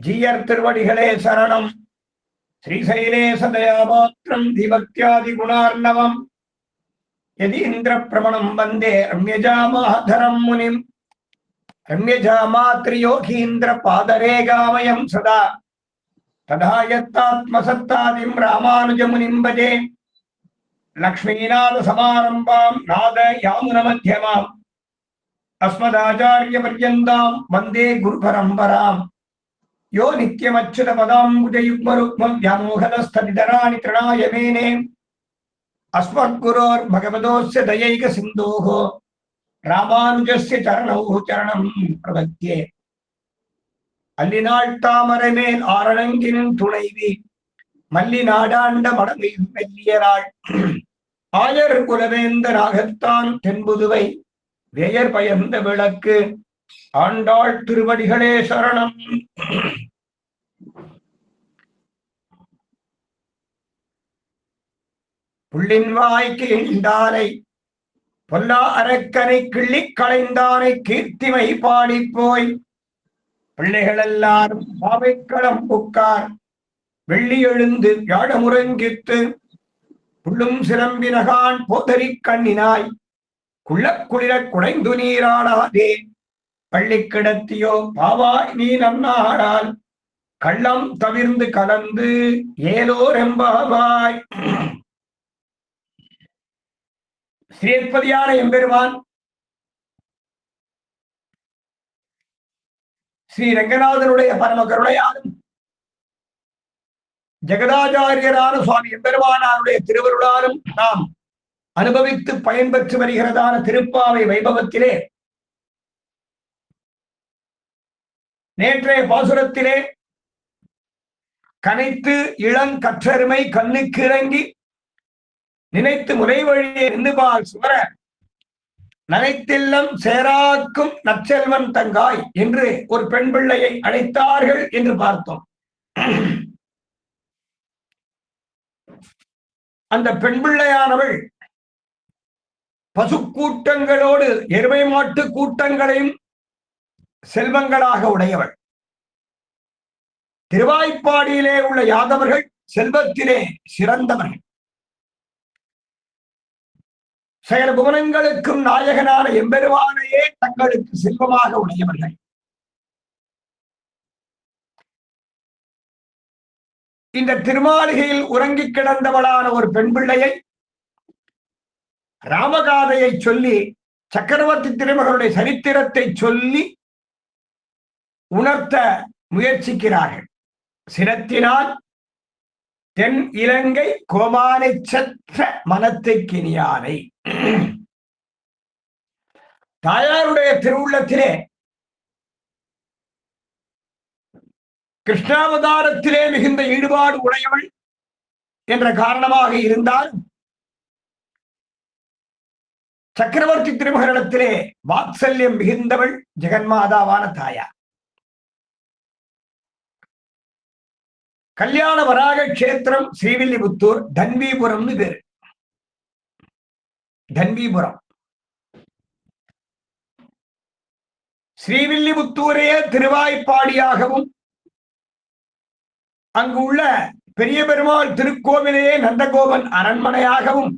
ஜீயர் திருவடிகளே சரணம். ஸ்ரீசைலேச தயாபாத்திரம் தீபக்தியாதி குணார்ணவம் யதீந்திர பிரமணம் வந்தே ரம்யஜாமாதரம் முனிம் ரம்யஜாமாத்ரியோகீந்திர பாதரேகாமயம் சதா ததாயத்தாத்மசத்தாதிம் ராமானுஜமுனிம் பஜே. லக்ஷ்மீநாத சமாரம்பாம் நாத யாமுன மத்தியமாம் அஸ்மதாச்சாரிய பர்யந்தாம் வந்தே குரு பரம்பராம். யோ நித்யமச்சுத பதாம்புஜயுக்மருக்மம் வியாமோகதஸ்ததிதராணி த்ரணாய மேனே அஸ்மத்குரோர் பகவதோஸ்ய தயைக சிந்தோஹோ ராமானுஜஸ்ய சரணௌ சரணம் பிரபத்யே. அல்லினாள் தாமரை மேல் ஆரணங்கினின் துணைவி மல்லி நாடாண்ட மடமை மெல்லியராள் ஆயர் குலவேந்த நாகத்தான் தென்புதுவை வேயர் பயந்த விளக்கு ஆண்டாள் திருவடிகளே சரணம். புள்ளின் வாய்க்கு இண்டானை பொல்லா அரக்கனை கிள்ளி களைந்தானை கீர்த்திமை பாடி போய் பிள்ளைகள் எல்லாரும் பாவைக்களம் புக்கார் வெள்ளி எழுந்து வியாழமுறங்கித்து புள்ளும் சிலம்பினகான் போதரி கண்ணினாய் குள்ள குளிர குடைந்து நீராடாதே பள்ளி கிடத்தியோ பாவாய் நீ நன்னாடால் கள்ளம் தவிர்ந்து கலந்து ஏலோரெம்பாவாய். ஸ்ரீபதியான எம்பெருமான் ஸ்ரீ ரங்கநாதனுடைய பரம கருணையாலும் ஜெகதாச்சாரியரான சுவாமி எம்பெருமானாருடைய திருவருளாலும் நாம் அனுபவித்து பயன்பெற்று வருகிறதான திருப்பாவை வைபவத்திலே நேற்றைய பாசுரத்திலே கனைத்து இளங்கற்றருமை கண்ணுக்கு இறங்கி நினைத்து முறை வழியே நின்றுபால் சுவர நனைத்தில்லம் சேராக்கும் நற்செல்வன் தங்காய் என்று ஒரு பெண் பிள்ளையை அழைத்தார்கள் என்று பார்த்தோம். அந்த பெண் பிள்ளையானவள் பசுக்கூட்டங்களோடு எருமை மாட்டு கூட்டங்களையும் செல்வங்களாக உடையவள். திருவாய்ப்பாடியிலே உள்ள யாதவர்கள் செல்வத்திலே சிறந்தவர்கள். சகல புவனங்களுக்கும் நாயகனான எம்பெருமானையே தங்களுக்கு செல்வமாக உடையவர்கள். இந்த திருமாளிகையில் உறங்கி கிடந்தவளான ஒரு பெண் பிள்ளையை ராமகாதையை சொல்லி சக்கரவர்த்தி திருமகளுடைய சரித்திரத்தை சொல்லி உணர்த்த முயற்சிக்கிறார்கள். சினத்தினால் தென் இலங்கை கோமானை சற்ற மனத்தை கிணியானை. தாயாருடைய திருவுள்ளத்திலே கிருஷ்ணாவதாரத்திலே மிகுந்த ஈடுபாடு உடையவள் என்ற காரணமாக இருந்தாலும் சக்கரவர்த்தி திருமகனிடத்திலே வாத்சல்யம் மிகுந்தவள் ஜெகன்மாதாவான தாயார். கல்யாண வராக கஷேத்திரம் ஸ்ரீவில்லிபுத்தூர் தன்வீபுரம்னு பேரு. தன்வீபுரம் ஸ்ரீவில்லிபுத்தூரையே திருவாய்ப்பாடியாகவும் அங்கு உள்ள பெரிய பெருமாள் திருக்கோவிலையே நந்தகோபன் அரண்மனையாகவும்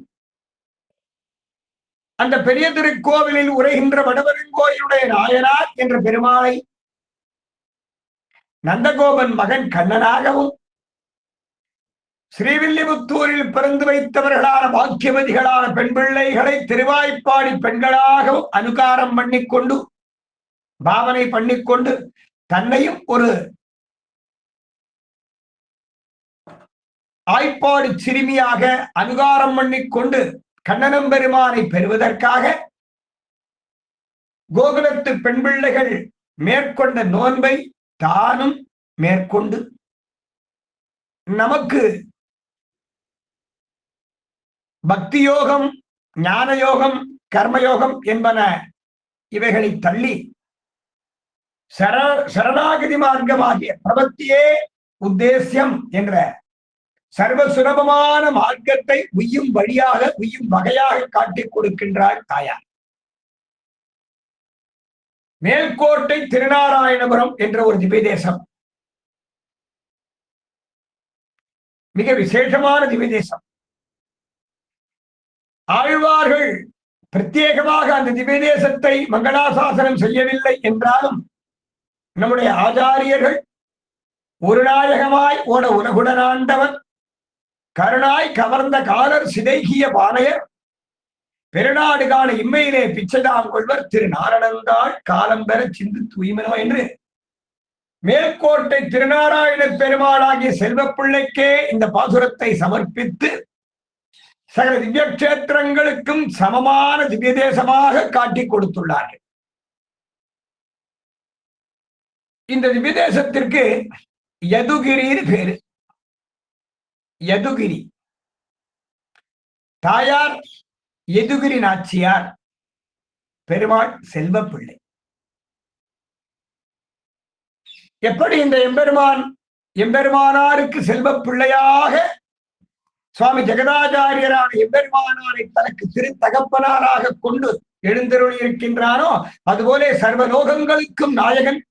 அந்த பெரிய திருக்கோவிலில் உரைகின்ற வடவருங்கோயிலுடைய நாயனார் என்ற பெருமாளை நந்தகோபன் மகன் கண்ணனாகவும் ஸ்ரீவில்லிபுத்தூரில் பிறந்து வைத்தவர்களான பாக்கியவதிகளான பெண் பிள்ளைகளை திருவாய்ப்பாடி பெண்களாகவும் அனுகாரம் பண்ணிக்கொண்டு பாவனை பண்ணிக்கொண்டு தன்னையும் ஒரு ஆய்ப்பாடு சிறுமியாக அனுகாரம் பண்ணிக்கொண்டு கண்ணனம்பெருமானை பெறுவதற்காக கோகுலத்து பெண் பிள்ளைகள் மேற்கொண்ட நோன்பை தானும் மேற்கொண்டு நமக்கு பக்தி யோகம், ஞான யோகம், கர்மயோகம் என்பன இவைகளை தள்ளி சரணாகதி மார்க்கமாகிய பிரபத்தியே உத்தேசியம் என்ற சர்வ சுலபமான மார்க்கத்தை உய்யும் வழியாக உய்யும் வகையாக காட்டிக் கொடுக்கின்றார் தாயார். மேல்கோட்டை திருநாராயணபுரம் என்ற ஒரு திவ்ய தேசம் மிக விசேஷமான திவ்ய தேசம். ஆழ்வார்கள் பிரத்யேகமாக அந்த திவ்ய தேசத்தை மங்களாசாசனம் செய்யவில்லை என்றாலும் நம்முடைய ஆச்சாரியர்கள் ஒரு நாயகமாய் ஓட உலகுடனாண்டவர் கருணாய் கவர்ந்த காலர் சிதைகிய பானையர் பெருநாடு காண இம்மையிலே பிச்சைதாம் கொள்வர் திரு நாரணந்தாள் காலம் பெற சிந்து தூய்மனோ என்று மேல்கோட்டை திருநாராயண பெருமாளாகிய செல்வ பிள்ளைக்கே இந்த பாசுரத்தை சமர்ப்பித்து சகல திவ்ய கஷேத்திரங்களுக்கும் சமமான திவ்ய தேசமாக காட்டி கொடுத்துள்ளார்கள். இந்த திவ்ய தேசத்திற்கு யதுகிரின்னு பேரு. யதுகிரி தாயார் யதுகிரி நாச்சியார், பெருமாள் செல்வ பிள்ளை. எப்படி இந்த எம்பெருமானாருக்கு செல்வ பிள்ளையாக சுவாமி ஜெகதாச்சாரியரான எம்பெருமானாரை தனக்கு திருத்தகப்பனாராக கொண்டு எழுந்தருளி இருக்கின்றானோ அதுபோல சர்வலோகங்களுக்கும் நாயகன்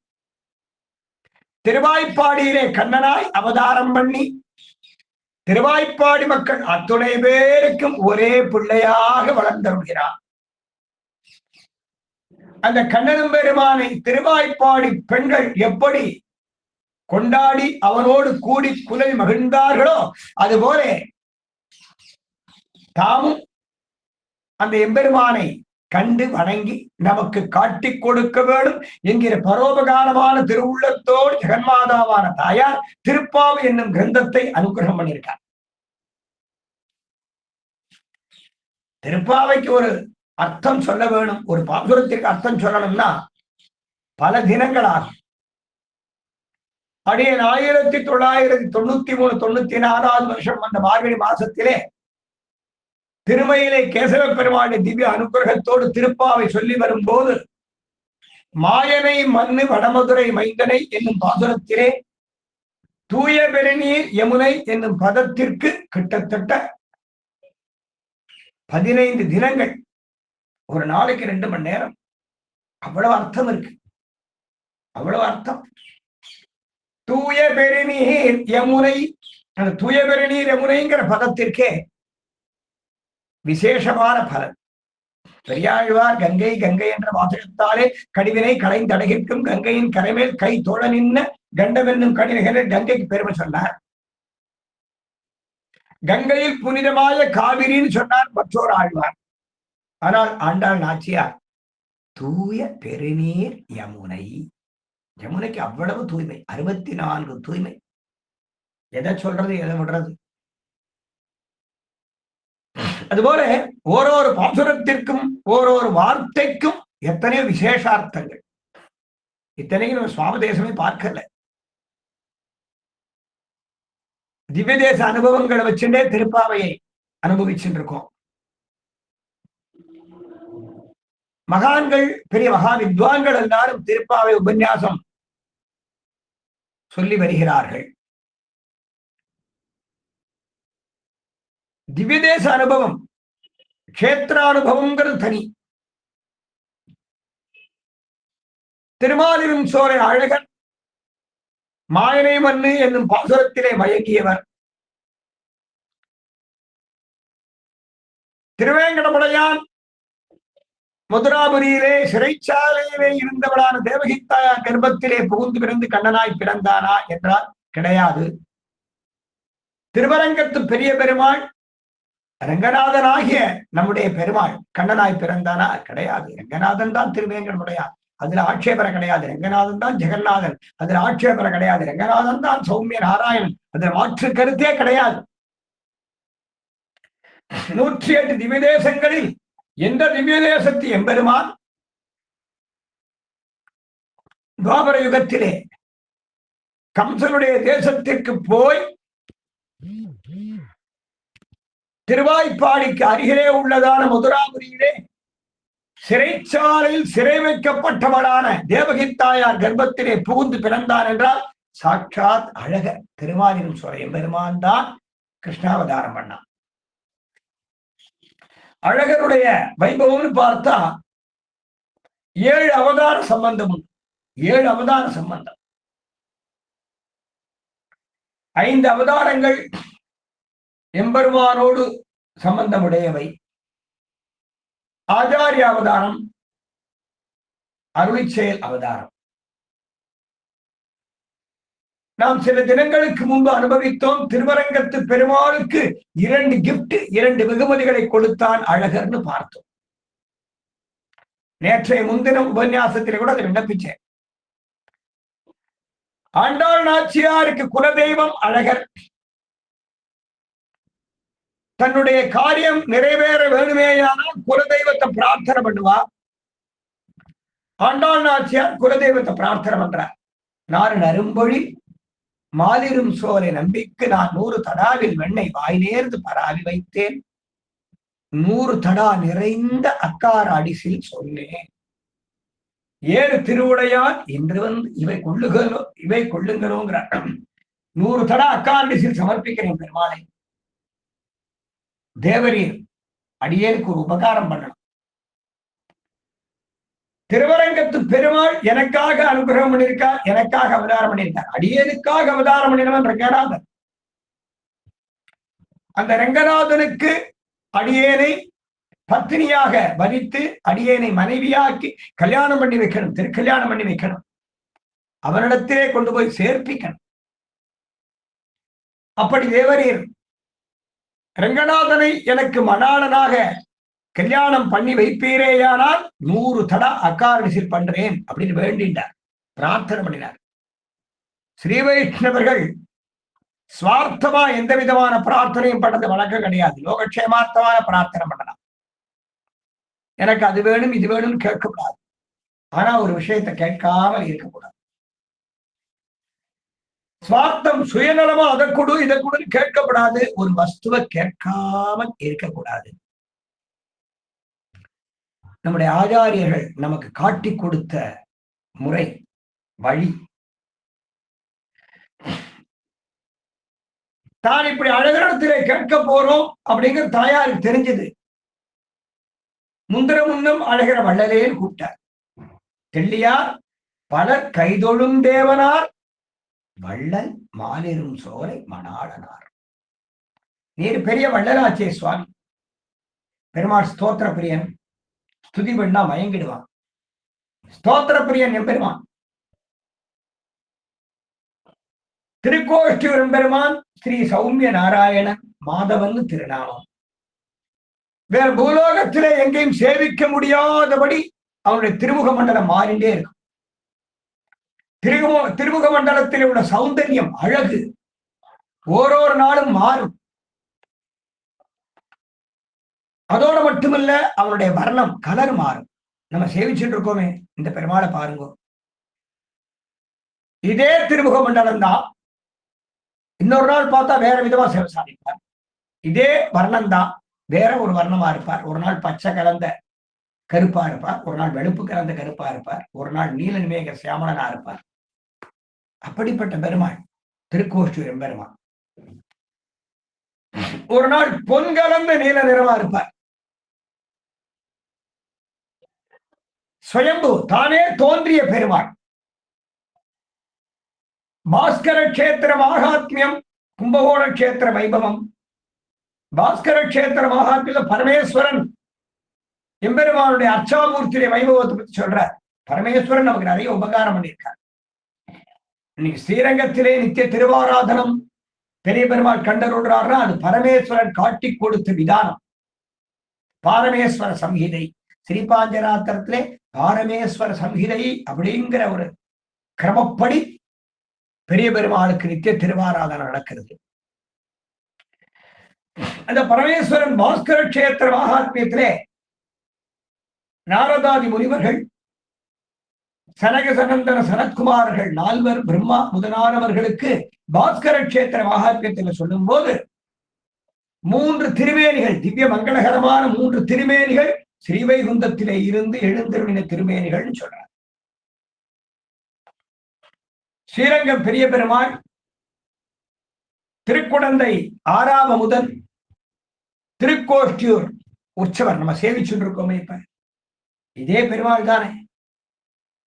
திருவாய்ப்பாடியிலே கண்ணனாய் அவதாரம் பண்ணி திருவாய்ப்பாடி மக்கள் அத்துணை பேருக்கும் ஒரே பிள்ளையாக வளர்ந்தருகிறார். அந்த கண்ணனும் பெருமானை திருவாய்ப்பாடி பெண்கள் எப்படி கொண்டாடி அவனோடு கூடி குலை மகிழ்ந்தார்களோ அதுபோல தாமும் அந்த எம்பெருமானை கண்டு வணங்கி நமக்கு காட்டி கொடுக்க வேண்டும் என்கிற பரோபகாரமான திருவுள்ளத்தோடு ஜெகன்மாதாவான தாயார் திருப்பாவை என்னும் கிரந்தத்தை அனுகிரகம் பண்ணியிருக்கார். திருப்பாவைக்கு ஒரு அர்த்தம் சொல்ல வேணும், ஒரு பாசுரத்திற்கு அர்த்தம் சொல்லணும்னா பல தினங்களாகும். அடியன் 1993 94வது வருஷம் அந்த மார்கழி மாசத்திலே திருமயிலை கேசவ பெருமாளின் திவ்ய அனுகிரகத்தோடு திருப்பாவை சொல்லி வரும்போது மாயனை மண்ணு வடமதுரை மைந்தனை என்னும் பாசுரத்திலே தூய பெருநீர் யமுனை என்னும் பதத்திற்கு கிட்டத்தட்ட 15 தினங்கள், ஒரு நாளைக்கு 2 மணி நேரம். அவ்வளவு அர்த்தம் இருக்கு, அவ்வளவு அர்த்தம். தூய பெருநீர் யமுனை, அந்த தூய பெருநீர் யமுனைங்கிற பதத்திற்கே விசேஷமான பலன். பெரியாழ்வார் கங்கை கங்கை என்ற வாசகத்தாலே கடிவினை களைந்தடகிற்கும் கங்கையின் கரைமேல் கை தோழ நின்ன கண்டவென்னும் கடினகளை கங்கைக்கு பெருமை சொன்னார். கங்கையில் புனிதமாய காவிரின்னு சொன்னார் மற்றொரு ஆழ்வார். ஆனால் ஆண்டாள் நாச்சியார் தூய பெருநீர் யமுனை, யமுனைக்கு அவ்வளவு தூய்மை, 64 தூய்மை. எதை சொல்றது எதை விடுறது? அதுபோல ஓரொரு பாசுரத்திற்கும் ஓரொரு வார்த்தைக்கும் எத்தனையோ விசேஷார்த்தங்கள். இத்தனையும் நம்ம சுவாமி தேசமே பார்க்கல. திவ்ய தேச அனுபவங்களை வச்சுட்டே திருப்பாவையை அனுபவிச்சுட்டு இருக்கோம். மகான்கள், பெரிய மகா வித்வான்கள் எல்லாரும் திருப்பாவை உபன்யாசம் சொல்லி வருகிறார்கள். திவ்ய தேச அனுபவம், கஷேத்திரானுபவம்ங்கிறது தனி. திருமாலிரும் சோலை அழகன் மாயனை மண்ணு என்னும் பாசுரத்திலே மயங்கியவர். திருவேங்கடமுடையான் மதுராபுரியிலே சிறைச்சாலையிலே இருந்தவளான தேவகித்தாயா கர்ப்பத்திலே புகுந்து பிறந்து கண்ணனாய் பிறந்தானா என்றால் கிடையாது. திருவரங்கத்து பெரிய பெருமாள் ரங்கநாதனாகிய நம்முடைய பெருமாள் கண்ணனாய் பிறந்தானா? கிடையாது. ரங்கநாதன் தான் திருவேங்கடமுடையான், அதுல ஆட்சேபனை கிடையாது. ரங்கநாதன் தான் ஜெகநாதன், அதுல ஆட்சேபனை கிடையாது. ரங்கநாதன் தான் சௌமிய நாராயணன், அதுல மாற்று கருத்தே கிடையாது. 108 திவ்ய தேசங்களில் எந்த திவ்ய தேசத்து எம்பெருமான் துவாபர யுகத்திலே கம்சனுடைய தேசத்திற்கு போய் திருவாய்ப்பாடிக்கு அருகிலே உள்ளதான மதுராபுரியிலே சிறைச்சாலையில் சிறை வைக்கப்பட்டவளான தேவகித்தாயார் கர்ப்பத்திலே புகுந்து பிறந்தான் என்றால் சாட்சாத் அழக திருமாலிரும் சோலை எம்பெருமான் தான் கிருஷ்ணாவதாரம் பண்ணான். அழகருடைய வைபவம்னு பார்த்தா 7 அவதார சம்பந்தம் உண்டு. 7 அவதார சம்பந்தம். 5 அவதாரங்கள் எம்பெருமானோடு சம்பந்தமுடையவை. ஆச்சாரிய அவதாரம், அருளிச்செயல் அவதாரம். நாம் சில தினங்களுக்கு முன்பு அனுபவித்தோம். திருவரங்கத்து பெருமாளுக்கு 2 கிஃப்ட், 2 வெகுமதிகளை கொடுத்தான் அழகர்னு பார்த்தோம். நேற்றைய முன்தினம் உபன்யாசத்திலே கூட அதை விண்ணப்பிச்சேன். ஆண்டாள் நாச்சியாருக்கு குலதெய்வம் அழகர். தன்னுடைய காரியம் நிறைவேற வேணுமேயானால் குலதெய்வத்தை பிரார்த்தனை பண்ணுவா. ஆண்டாள் நாச்சியார் குலதெய்வத்தை பிரார்த்தனை பண்றார். நாறு நரும்பொழி மாலிரும் சோலை நம்பிக்கு நான் 100 தடாவில் வெண்ணெய் வாயிலேர்ந்து பராவி வைத்தேன். 100 தடா நிறைந்த அக்கார அடிசில் சொன்னேன். 7 திருவுடையான் இன்று வந்து இவை கொள்ளுங்களோங்கிற 100 தடா அக்கார அடிசில் சமர்ப்பிக்கிறேன் பெருமாளை. தேவரீர் அடியேனுக்கு ஒரு உபகாரம் பண்ணணும். திருவரங்கத்து பெருமாள் எனக்காக அனுகிரகம் பண்ணியிருக்கார், எனக்காக அவதாரம் பண்ணியிருக்கார். அடியேனுக்காக அவதாரம் பண்ணினவன் ரங்கநாதன். அந்த ரங்கநாதனுக்கு அடியேனை பத்தினியாக வரித்து அடியேனை மனைவியாக்கி கல்யாணம் பண்ணி வைக்கணும், திருக்கல்யாணம் பண்ணி வைக்கணும். அவனிடத்திலே கொண்டு போய் சேர்ப்பிக்கணும். அப்படி தேவரீர் ரங்கநாதனை எனக்கு மணாளனாக கல்யாணம் பண்ணி வைப்பீரேயானால் 100 தடா அக்காரடிசில் பண்றேன் அப்படின்னு வேண்டினார், பிரார்த்தனை பண்ணினார். ஸ்ரீ வைஷ்ணவர்கள் சுவார்த்தமா எந்த விதமான பிரார்த்தனையும் பண்றது வழக்கம் கிடையாது. லோகக்ஷேமார்த்தமான பிரார்த்தனை பண்ணலாம். எனக்கு அது வேணும் இது வேணும்னு கேட்கக்கூடாது. ஆனா ஒரு விஷயத்தை கேட்காமல் இருக்கக்கூடாது. சுவார்த்தம் சுயநலமா அதை கொடு இதை கொடு கேட்கக்கூடாது. ஒரு வஸ்துவை கேட்காமல் இருக்கக்கூடாது. நம்முடைய ஆச்சாரியர்கள் நமக்கு காட்டி கொடுத்த முறை வழி. தான் இப்படி அழகரிடத்திலே கேட்க போறோம் அப்படிங்கிற தாயாருக்கு தெரிஞ்சது. முன்னும் அழகிற வள்ளலேன்னு கூப்பிட்டார். தெள்ளியார் பலர் கைதொழும் தேவனார் வள்ளல் மாலிரும் சோலை மணாளனார். நீர் பெரிய வள்ளலாச்சே சுவாமி. பெருமாள் ஸ்தோத்திர பிரியன். ஸ்துதி பண்ணா மயங்கிடுவான். ஸ்தோத்திர பிரியன் எம்பெருமான். திருக்கோஷ்டியூர் எம்பெருமான் ஸ்ரீ சௌமிய நாராயணன் மாதவன் திருநாமம். வேற பூலோகத்திலே எங்கேயும் சேவிக்க முடியாதபடி அவனுடைய திருமுக மண்டலம் மாறிண்டே இருக்கும். திருமுக மண்டலத்தில் உள்ள சௌந்தர்யம் அழகு ஓரொரு நாளும் மாறும். அதோட மட்டுமல்ல அவனுடைய வர்ணம் கலர் மாறும். நம்ம சேவிச்சுட்டு இருக்கோமே இந்த பெருமாளை பாருங்க. இதே திருமுக மண்டலம் தான் இன்னொரு நாள் பார்த்தா வேற விதமா சேவை சாதிப்பார். இதே வர்ணம் தான் வேற ஒரு வர்ணமா இருப்பார். ஒரு நாள் பச்சை கலந்த கருப்பா இருப்பார், ஒரு நாள் வெளுப்பு கலந்த கருப்பா இருப்பார், ஒரு நாள் நீல நிமேக சியாமலனா இருப்பார். அப்படிப்பட்ட பெருமாள் திருக்கோஷ்டியூர் எம்பெருமான். ஒரு நாள் பொன் கலந்த நீல நிறமா இருப்பார். ஸ்வயம்பு தானே தோன்றிய பெருமாள். பாஸ்கர கஷேத்திர மகாத்மியம் கும்பகோண கஷேத்திர வைபவம். பாஸ்கர கஷேத்திர மகாத்மியம் பரமேஸ்வரன் எம்பெருமானுடைய அர்ச்சாமூர்த்தியுடைய வைபவத்தை பத்தி சொல்றார். பரமேஸ்வரன் நமக்கு நிறைய உபகாரம் பண்ணியிருக்கார். இன்னைக்கு ஸ்ரீரங்கத்திலே நித்திய திருவாராதனம் பெரிய பெருமாள் கண்டருள்றாருன்னா அது பரமேஸ்வரன் காட்டி கொடுத்த விதானம். பாரமேஸ்வர சம்ஹிதை ஸ்ரீபாஞ்சராத்திரத்திலே பாரமேஸ்வர சம்ஹிதை அப்படிங்கிற ஒரு கிரமப்படி பெரிய பெருமாளுக்கு நித்திய திருவாராதனம் நடக்கிறது. அந்த பரமேஸ்வரன் பாஸ்கர கஷேத்திர மகாத்மியத்திலே நாரதாதி முனிவர்கள் சனக சனந்தன சனத்குமார்கள் 4 பிரம்மா முதலானவர்களுக்கு பாஸ்கர கஷேத்திர மகாத்மியத்தில் சொல்லும் போது 3 திருமேனிகள், திவ்ய மங்களகரமான 3 திருமேனிகள் ஸ்ரீவைகுந்தத்திலே இருந்து எழுந்தருளின திருமேனிகள் சொல்றார். ஸ்ரீரங்கம் பெரிய பெருமாள் திருக்குடந்தை ஆறாவமுதன் திருக்கோஷ்டியூர் உற்சவர் நம்ம சேவிச்சுட்டு இருக்கோமே. இப்ப இதே பெருமாள் தானே.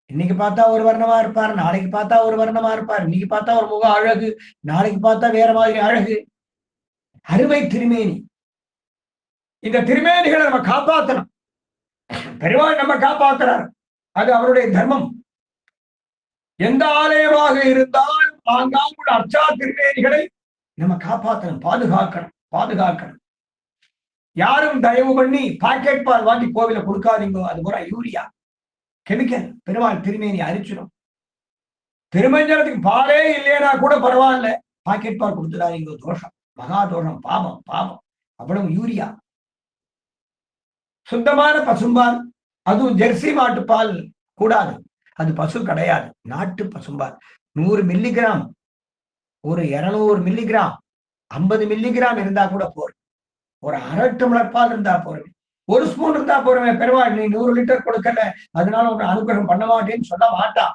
இன்னைக்கு பார்த்தா ஒரு வர்ணமா இருப்பார், நாளைக்கு பார்த்தா ஒரு வர்ணமா இருப்பார். இன்னைக்கு பார்த்தா ஒரு முக அழகு, நாளைக்கு பார்த்தா வேற மாதிரி அழகு. அருமை திருமேனி. இந்த திருமேனிகளை நம்ம காப்பாற்றணும். பெருமாள் நம்ம காப்பாற்றுறார், அது அவருடைய தர்மம். எந்த ஆலயமாக இருந்தால் ஆங்காங்குள்ள அர்ச்சா திருமேனிகளை நம்ம காப்பாற்றணும், பாதுகாக்கணும். யாரும் தயவு பண்ணி பாக்கெட் பால் வாங்கி கோவில கொடுக்காதீங்க. அது பூரா யூரியா, கெமிக்கல். பெருமாள் திருமேனி அரிச்சிடும். திருமஞ்சனத்துக்கு பாலே இல்லையா கூட பரவாயில்ல, பாக்கெட் பால் கொடுத்துடாதீங்க. தோஷம், மகா தோஷம், பாவம். அவ்வளவு யூரியா. சுத்தமான பசும்பால், அதுவும் ஜெர்சி மாட்டு பால் கூடாது, அது பசு கிடையாது, நாட்டு பசும்பால். 100 மில்லிகிராம், ஒரு 200 மில்லிகிராம், 50 மில்லிகிராம் இருந்தா கூட போறோம். ஒரு அரை டம்ளர் பால் இருந்தா போறேன், 1 ஸ்பூன் இருந்தா போறேன். பெருமாள் நீ 100 லிட்டர் கொடுக்கல, அதனால உன்னை அனுகிரகம் பண்ண மாட்டேன்னு சொல்ல மாட்டான்.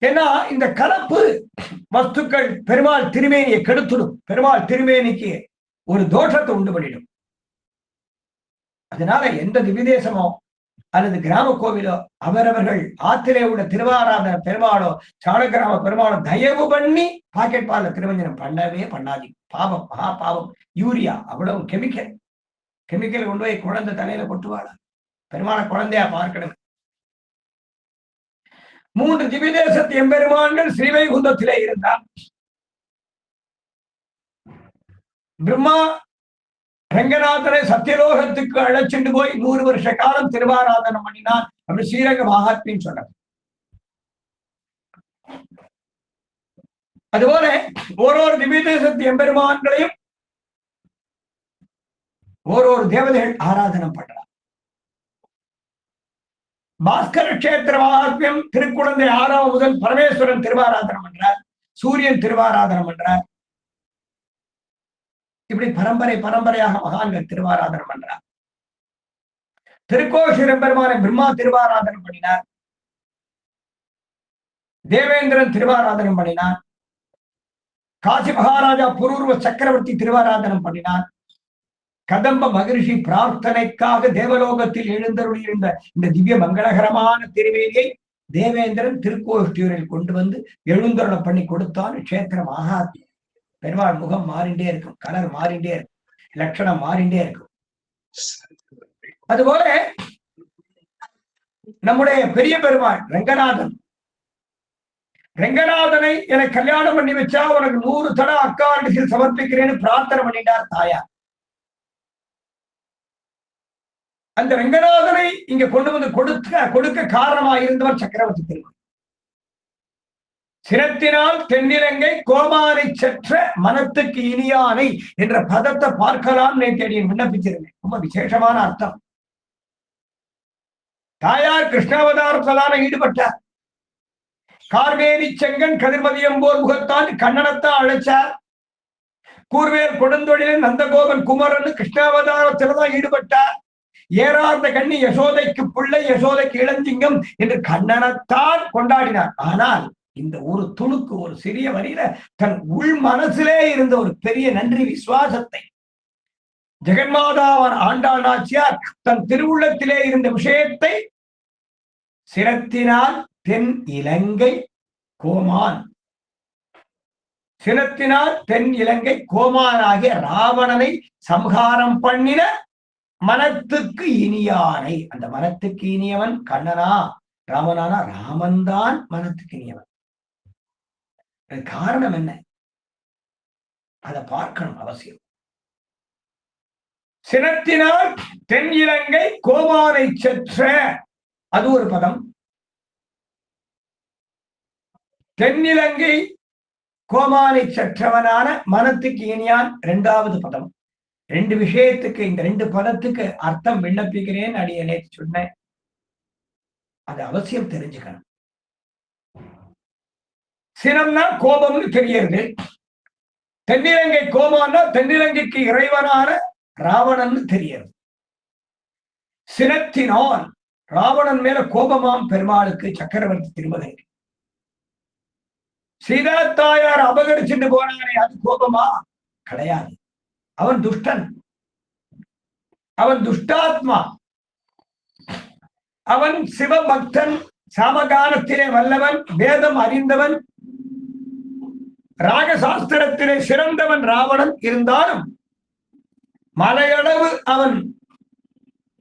ஏன்னா இந்த கலப்பு வஸ்துக்கள் பெருமாள் திருமேனியை கெடுத்துடும். பெருமாள் திருமேனிக்கு ஒரு தோஷத்தை உண்டு பண்ணிடும். அதனால எந்த திவ்யதேசமோ அல்லது கிராம கோவிலோ அவரவர்கள் ஆத்திலே உள்ள திருவாராதன பெருமாளோ சாணக்கிராம பெருமாளோ தயவு பண்ணி பாக்கெட் பால்ல திருமஞ்சனம் பண்ணவே பண்ணாதீங்க. பாவம், மகா பாவம். யூரியா, அவ்வளவு கெமிக்கல் கொண்டு போய் குழந்தை தலையில கொட்டுவாளா? பெருமான குழந்தையா பார்க்கணும். 3 திவ்யதேசத்து எம்பெருமான்கள் ஸ்ரீவைகுந்தத்திலே இருந்தார். பிரம்மா ரங்கநாதனை சத்தியலோகத்துக்கு அழைச்சிட்டு போய் 100 வருஷ காலம் திருவாராதனம் பண்ணினான். அப்படி ஸ்ரீரங்க மகாத்மின்னு சொன்னார். அதுபோல ஒரு திவ்யதேசத்து எம்பெருமான்களையும் ஒரு தேவதைகள் ஆராதனம் பண்றார். பாஸ்கர கஷேத்திர மகாத்மியம் திருக்குழந்தை 6ஆம் முதல் பரமேஸ்வரன் திருவாராதனம் பண்றார், சூரியன் திருவாராதனம் பண்றார். இப்படி பரம்பரையாக மகான்கள் திருவாராதனம் பண்றார். திருக்கோஷிரம் பெருமானை பிரம்மா திருவாராதனம் பண்ணினார், தேவேந்திரன் திருவாராதனம் பண்ணினார், காசி மகாராஜா புரூர்வ சக்கரவர்த்தி திருவாராதனம் பண்ணினார், கதம்ப மகிழ்ச்சி பிரார்த்தனைக்காக தேவலோகத்தில் எழுந்தருளியிருந்த இந்த திவ்ய மங்களகரமான திருவேதியை தேவேந்திரன் திருக்கோஷ்டியூரில் கொண்டு வந்து எழுந்தருள பண்ணி கொடுத்தான். கஷேத்திர மகாத்மியம். பெருமாள் முகம் மாறிண்டே இருக்கும், கலர் மாறிண்டே இருக்கும், லட்சணம் மாறிண்டே இருக்கும். அதுபோல நம்முடைய பெரிய பெருமாள் ரங்கநாதனை எனக்கு கல்யாணம் பண்ணி வச்சா உனக்கு 100 தடவை அக்காரடியில் சமர்ப்பிக்கிறேன்னு பிரார்த்தனை பண்ணிட்டார் தாயார். அந்த ரங்கநாதனை இங்க கொண்டு வந்து கொடுக்க காரணமாக இருந்தவர் சக்கரவர்த்தி பெருமாள். சிரத்தினால் தென்னிலங்கை கோமானை செற்ற மனத்துக்கு இனியானை என்ற பதத்தை பார்க்கலாம் நேற்று விண்ணப்பிச்சிருந்தேன். ரொம்ப விசேஷமான அர்த்தம். தாயார் கிருஷ்ணாவதாரத்தான ஈடுபட்டார். கார்வேரி செங்கன் கதிர்மதியம் போர் முகத்தான் கண்ணனத்தான் அழைச்சார். கூர்வேல் கொடுந்தொழிலின் நந்தகோபன் குமரன் கிருஷ்ணாவதாரத்தில்தான் ஈடுபட்டார். ஏறார்ந்த கண்ணி யசோதைக்கு பிள்ளை, யசோதைக்கு இளஞ்சிங்கம் என்று கண்ணனத்தான் கொண்டாடினார். ஆனால் இந்த ஒரு துணுக்கு, ஒரு சிறிய வரியில தன் உள் மனசிலே இருந்த ஒரு பெரிய நன்றி விசுவாசத்தை ஜெகன்மாதாவான் ஆண்டாள் நாச்சியார் தன் திருவுள்ளத்திலே இருந்த விஷயத்தை சிரத்தினால் தென் இலங்கை கோமான், சிரத்தினால் தென் இலங்கை கோமானாகிய ராவணனை சம்ஹாரம் பண்ணின மனத்துக்கு இனியானை. அந்த மனத்துக்கு இனியவன் கண்ணனா ராமனானா? ராமன்தான் மனத்துக்கு இனியவன். காரணம் என்ன? அதை பார்க்கணும் அவசியம். சினத்தினால் தென் இலங்கை கோமானை செற்ற, அது ஒரு பதம். தென்னிலங்கை கோமானை செற்றவனான மனத்துக்கு இனியான் 2வது பதம். 2 விஷயத்துக்கு, இந்த 2 பதத்துக்கு அர்த்தம் விண்ணப்பிக்கிறேன் அடியனே சொன்னேன். அது அவசியம் தெரிஞ்சுக்கணும். சினம்னா கோபம்னு தெரியுது. தென்னிலங்கை கோமான்னா தென்னிலங்கைக்கு இறைவனான ராவணன் தெரியுது. சினத்தினால் ராவணன் மேல கோபமாம் பெருமாளுக்கு சக்கரவர்த்தி திருமகன். சீதா தாயார் அபகரிச்சுட்டு போனானே, அது கோபமா? கிடையாது. அவன் துஷ்டன், அவன் துஷ்டாத்மா, அவன் சிவபக்தன், சாமகானத்திலே வல்லவன், வேதம் அறிந்தவன், ராகசாஸ்திரத்திலே சிறந்தவன் ராவணன் இருந்தாலும் மலையளவு அவன்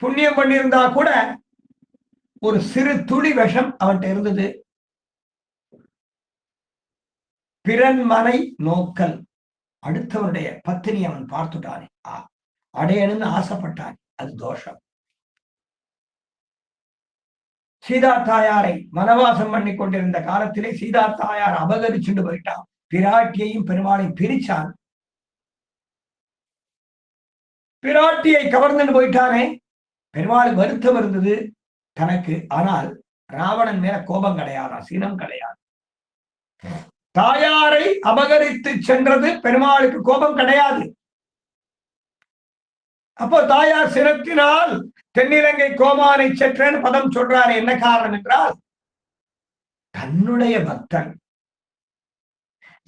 புண்ணியம் பண்ணியிருந்தா கூட ஒரு சிறு துளி விஷம் அவன்கிட்ட இருந்தது. பிறன்மனை நோக்கல், அடுத்தவருடைய பத்தினி அவன் பார்த்துட்டானே, அடையணும்னு ஆசைப்பட்டான், அது தோஷம். சீதா தாயாரை வனவாசம் பண்ணி கொண்டிருந்த காலத்திலே சீதா தாயார் அபகரிச்சுட்டு போயிட்டான். பிராட்டியையும் பெருமாளையும் பிரிச்சான். பிராட்டியை கவர்ந்துட்டு போயிட்டானே, பெருமாளுக்கு வருத்தம் இருந்தது தனக்கு. ஆனால் ராவணன் மேல கோபம் கிடையாதா, சீனம் கிடையாது. தாயாரை அபகரித்து சென்றது பெருமாளுக்கு கோபம் கிடையாது. அப்போ தாயார் சினத்தினால் தென்னிலங்கை கோமானை சென்றேன்னு பதம் சொல்றாரு. என்ன காரணம் என்றால், தன்னுடைய பக்தன்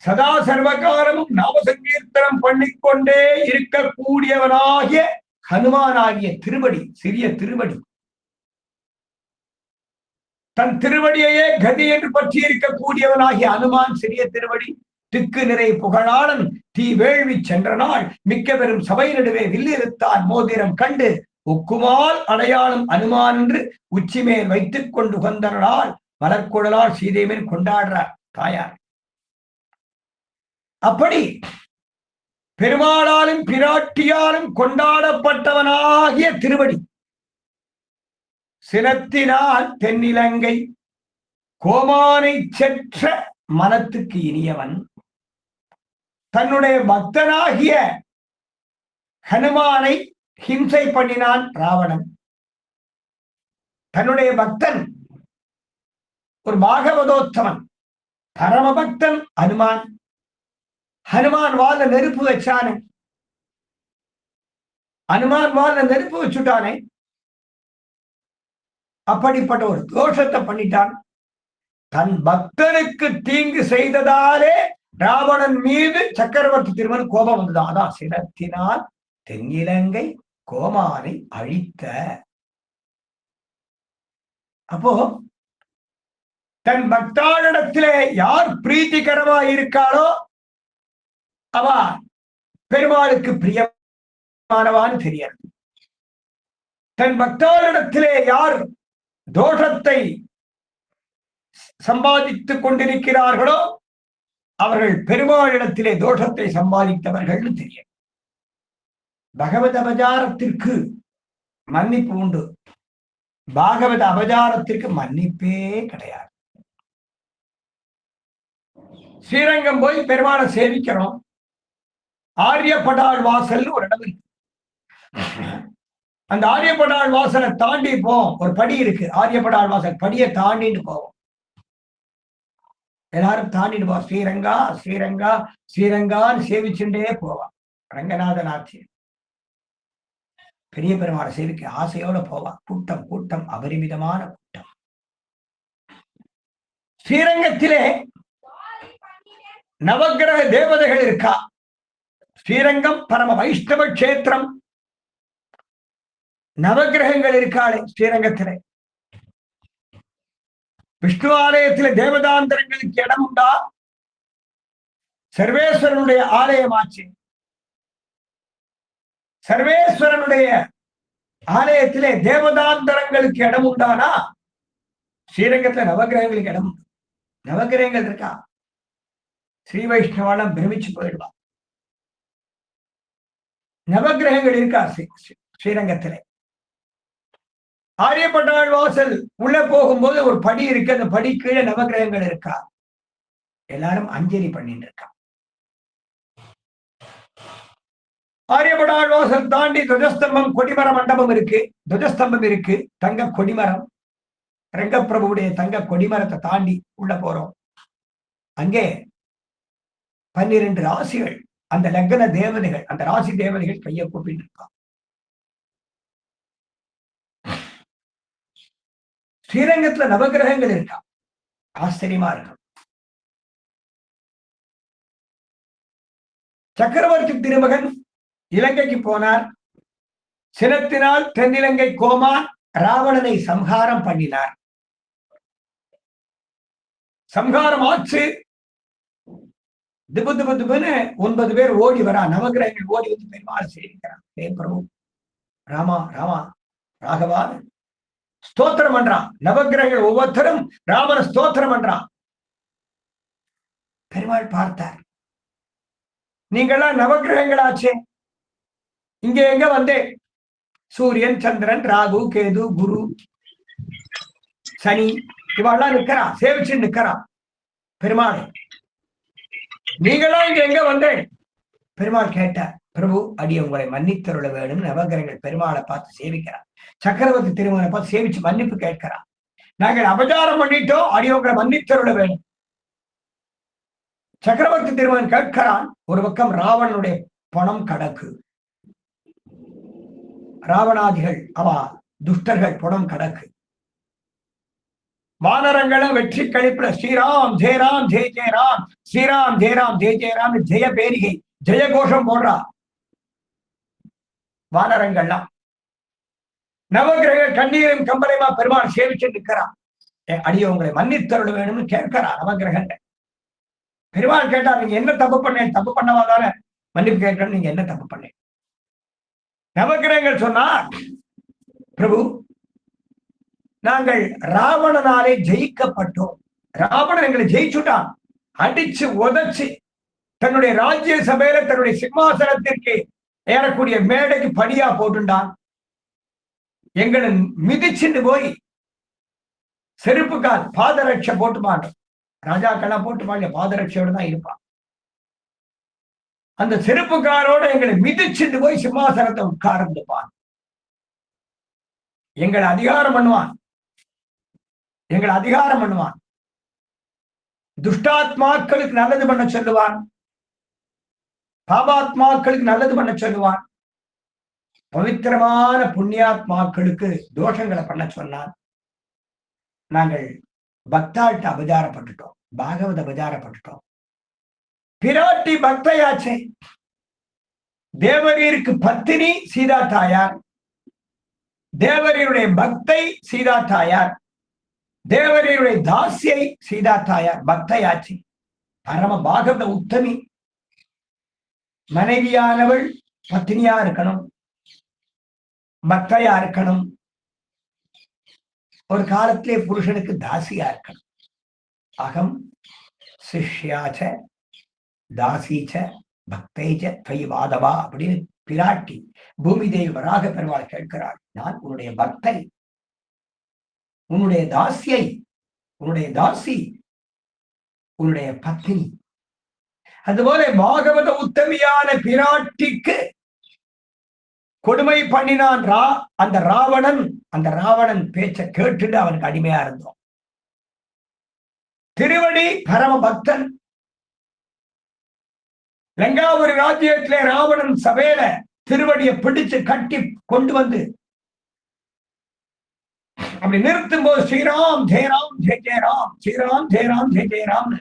சதா சர்வகாலமும் நாம சங்கீர்த்தனம் பண்ணிக்கொண்டே இருக்கக்கூடியவனாகிய ஹனுமானாகிய திருவடி, சிறிய திருவடி, தன் திருவடியையே கதி என்று பற்றி இருக்கக்கூடியவனாகிய அனுமான் சிறிய திருவடி, திக்கு நிறை புகழாளன் தீ வேள்வி சென்ற நாள் மிக்க பெரும் சபை நடுவே வில்லிருத்தான் மோதிரம் கண்டு உக்குமால் அடையாளம் அனுமான் என்று உச்சி மேல் வைத்துக் கொண்டு வந்தனால் மலர்குழலால் சீதைமேல் கொண்டாடுறார் தாயார். அப்படி பெருமாளாலும் பிராட்டியாலும் கொண்டாடப்பட்டவனாகிய திருவடி, சினத்தினால் தென்னிலங்கை கோமானை செற்ற மனத்துக்கு இனியவன், தன்னுடைய பக்தனாகிய ஹனுமானை ஹிம்சை பண்ணினான் ராவணன். தன்னுடைய பக்தன் ஒரு பாகவதோத்தமன், பரமபக்தன் ஹனுமான். ஹனுமான் வாழ்ந்த நெருப்பு வச்சானே, ஹனுமான் வாழ்ந்த நெருப்பு வச்சுட்டானே, அப்படிப்பட்ட ஒரு தோஷத்தை பண்ணிட்டான். தன் பக்தனுக்கு தீங்கு செய்ததாலே ராவணன் மீது சக்கரவர்த்தி திருமன் கோபம் வந்துதான். அதான் சினத்தினால் தென்னிலங்கை கோமானை அழித்த. அப்போ தன் பக்தாளிடத்திலே யார் பிரீத்திகரமா இருக்காளோ அவ பெருமாளுக்கு பிரியமானவான்னு தெரியாது. தன் பக்தாளிடத்திலே யார் தோஷத்தை சம்பாதித்துக் கொண்டிருக்கிறார்களோ அவர்கள் பெருமாளிடத்திலே தோஷத்தை சம்பாதித்தவர்கள் தெரியும். பகவத் அபஜாரத்திற்கு மன்னிப்பு உண்டு, பாகவத அபஜாரத்திற்கு மன்னிப்பே கிடையாது. ஸ்ரீரங்கம் போய் பெருமாளை சேவிக்கிறோம். ஆரியப்படாள் வாசல் ஒரு இடம் இருக்கு. அந்த ஆரியப்படாள் வாசலை தாண்டி போவோம். ஒரு படி இருக்கு, ஆரியப்படாள் வாசல் படியை தாண்டிட்டு போவோம். எல்லாரும் தாண்டிட்டு போவோம். ஸ்ரீரங்கா ஸ்ரீரங்கா ஸ்ரீரங்கான்னு சேவிச்சுட்டே போவான். ரங்கநாதன் ஆட்சி பெரிய பெருமாளை சேவிக்க ஆசையோட போவான். கூட்டம் கூட்டம், அபரிமிதமான கூட்டம். ஸ்ரீரங்கத்திலே நவக்கிரக தேவதைகள் இருக்கா. ஸ்ரீரங்கம் பரம வைஷ்ணவ கஷேத்திரம். நவகிரகங்கள் இருக்காளே ஸ்ரீரங்கத்திலே. விஷ்ணு ஆலயத்திலே தேவதாந்தரங்களுக்கு இடம் உண்டா? சர்வேஸ்வரனுடைய ஆலயமாச்சு. சர்வேஸ்வரனுடைய ஆலயத்திலே தேவதாந்தரங்களுக்கு இடம் உண்டானா ஸ்ரீரங்கத்துல நவகிரகங்களுக்கு இடம் உண்டு. நவகிரகங்கள் இருக்கா? ஸ்ரீ வைஷ்ணவாலம் பிரமிச்சு போயிடுவா. நவகிரகங்கள் இருக்கா ஸ்ரீரங்கத்திலே? ஆரியப்பட்டாள் வாசல் உள்ள போகும்போது ஒரு படி இருக்கு. அந்த படி கீழே நவகிரகங்கள் இருக்கா? எல்லாரும் அஞ்சலி பண்ணிட்டு இருக்கா. ஆரியப்பட்டாள் வாசல் தாண்டி துவஜஸ்தம்பம் கொடிமர மண்டபம் இருக்கு. துவஜஸ்தம்பம் இருக்கு, தங்க கொடிமரம். ரங்கப்பிரபுடைய தங்க கொடிமரத்தை தாண்டி உள்ள போறோம். அங்கே 12 ராசிகள், அந்த லக்ன தேவதைகள், அந்த ராசி தேவதைகள் கையை கூப்பிட்டு இருக்கான். ஸ்ரீரங்கத்துல நவகிரகங்கள் இருக்கா? ஆச்சரியமா இருக்கும். சக்கரவர்த்தி திருமகன் இலங்கைக்கு போனார். சினத்தினால் தென்னிலங்கை கோமான் ராவணனை சம்ஹாரம் பண்ணினார். சம்ஹாரம் ஆச்சு. திபு திபு திபுன்னு 9 பேர் ஓடி வரா. நவகிரகங்கள் ஓடி வந்து பெருமாள் சேவிக்கிறான். ஹே பிரபு, ராமா ராமா ராகவா ஸ்தோத்திரம் பண்றான். நவகிரகங்கள் ஒவ்வொருத்தரும் ராமனை ஸ்தோத்திரம் பண்றான். பெருமாள் பார்த்தார், நீங்கள்லாம் நவகிரகங்களாச்சே, இங்க எங்க வந்தேன்? சூரியன், சந்திரன், ராகு, கேது, குரு, சனி இவெல்லாம் நிக்கிறா, சேவிச்சு நிக்கிறா. பெருமாள், நீங்களாம் இங்க எங்க வந்தேன்? பெருமாள் கேட்டார், பிரபு அடி உங்களை மன்னித்தருள வேணும். நவகிரகங்கள் பெருமாளை பார்த்து சேவிக்கிறார். சக்கரவர்த்தி திருமகனை பார்த்து சேவிச்சு மன்னிப்பு கேட்கிறார். நாங்கள் அபச்சாரம் பண்ணிட்டோம், அடி உங்களை மன்னித்தருள வேணும். சக்கரவர்த்தி திருமகன் கேட்கிறான். ஒரு பக்கம் ராவணனுடைய பணம் கடக்கு, ராவணாதிகள் அவ துஷ்டர்கள் பணம் கடக்கு. வானரங்களும் வெற்றி கழிப்புல ஸ்ரீராம் ஜெயராம் ஜெய ஜெயராம், ஸ்ரீராம் ஜெயராம் ஜெய ஜெயராம் ஜெய பேரிகை ஜெய கோஷம் போடுறா வானரங்கள்லாம். நவகிரக கண்ணீரும் கம்பளையுமா பெருமாள் சேவிச்சு நிற்கிறான். அடிய உங்களை மன்னித்தருள் வேணும்னு கேட்கிறா நவகிரகங்கள். பெருமாள் கேட்டா, நீங்க என்ன தப்பு பண்ணேன்? தப்பு பண்ணவாதான மன்னிப்பு கேட்கணும், நீங்க என்ன தப்பு பண்ணேன்? நவகிரகங்கள் சொன்னா, பிரபு நாங்கள் ராவணனாலே ஜெயிக்கப்பட்டோம். ராவணன் எங்களை ஜெயிச்சுட்டான், அடிச்சு உதச்சு தன்னுடைய ராஜ்ய சபையில தன்னுடைய சிம்மாசனத்திற்கு ஏறக்கூடிய மேடைக்கு படியா போட்டுண்டான். எங்களை மிதிச்சுட்டு போய் செருப்பு கால் பாதரட்சை போட்டுப்பான். ராஜாக்கெல்லாம் போட்டுப்பாங்க, பாதரட்சையோடு தான் இருப்பான். அந்த செருப்பு காலோட எங்களை மிதிச்சுட்டு போய் சிம்மாசனத்தை உட்கார்ந்துப்பான். எங்களை அதிகாரம் பண்ணுவான், எங்களை அதிகாரம் பண்ணுவான். துஷ்டாத்மாக்களுக்கு நல்லது பண்ண சொல்லுவான், பாபாத்மாக்களுக்கு நல்லது பண்ண சொல்லுவான், பவித்திரமான புண்ணியாத்மாக்களுக்கு தோஷங்களை பண்ண சொன்னான். நாங்கள் பக்தாள்கிட்ட அபச்சாரப்பட்டுட்டோம், பாகவத அபச்சாரப்பட்டுட்டோம். பிராட்டி பக்தையாச்சே, தேவரீருக்கு பத்தினி சீதா தாயார், தேவரீருடைய பக்தை சீதா தாயார், தேவரீருடைய தாசியை சீதா தாயார் பக்தையாச்சு. பரம பாகவத உத்தமி. மனைவியானவள் பத்தினியா இருக்கணும், பக்தையா இருக்கணும், ஒரு காலத்திலே புருஷனுக்கு தாசியா இருக்கணும். அகம் சிஷ்யாச்ச தாசீச்ச பக்தைச்ச தை வாதவா அப்படின்னு பிராட்டி பூமி தேவி வராக பெருமாள் கேட்கிறாள். நான் உன்னுடைய பக்தை, உன்னுடைய தாசியை, உன்னுடைய தாசி, உன்னுடைய பத்தினி. அதுபோல பாகவத உத்தமியான பிராட்டிக்கு கொடுமை பண்ணினான் அந்த ராவணன். அந்த ராவணன் பேச்ச கேட்டுட்டு அவனுக்கு அடிமையா இருந்தோம். திருவடி பரம பக்தன். லங்காபுரி ராஜ்யத்திலே ராவணன் சபையில திருவடியை பிடிச்சு கட்டி கொண்டு வந்து அப்படி நிறுத்தும் போது ஸ்ரீராம் ஜெயராம் ஜெய ஜெயராம், ஸ்ரீராம் ஜெயராம் ஜெய ஜெயராம்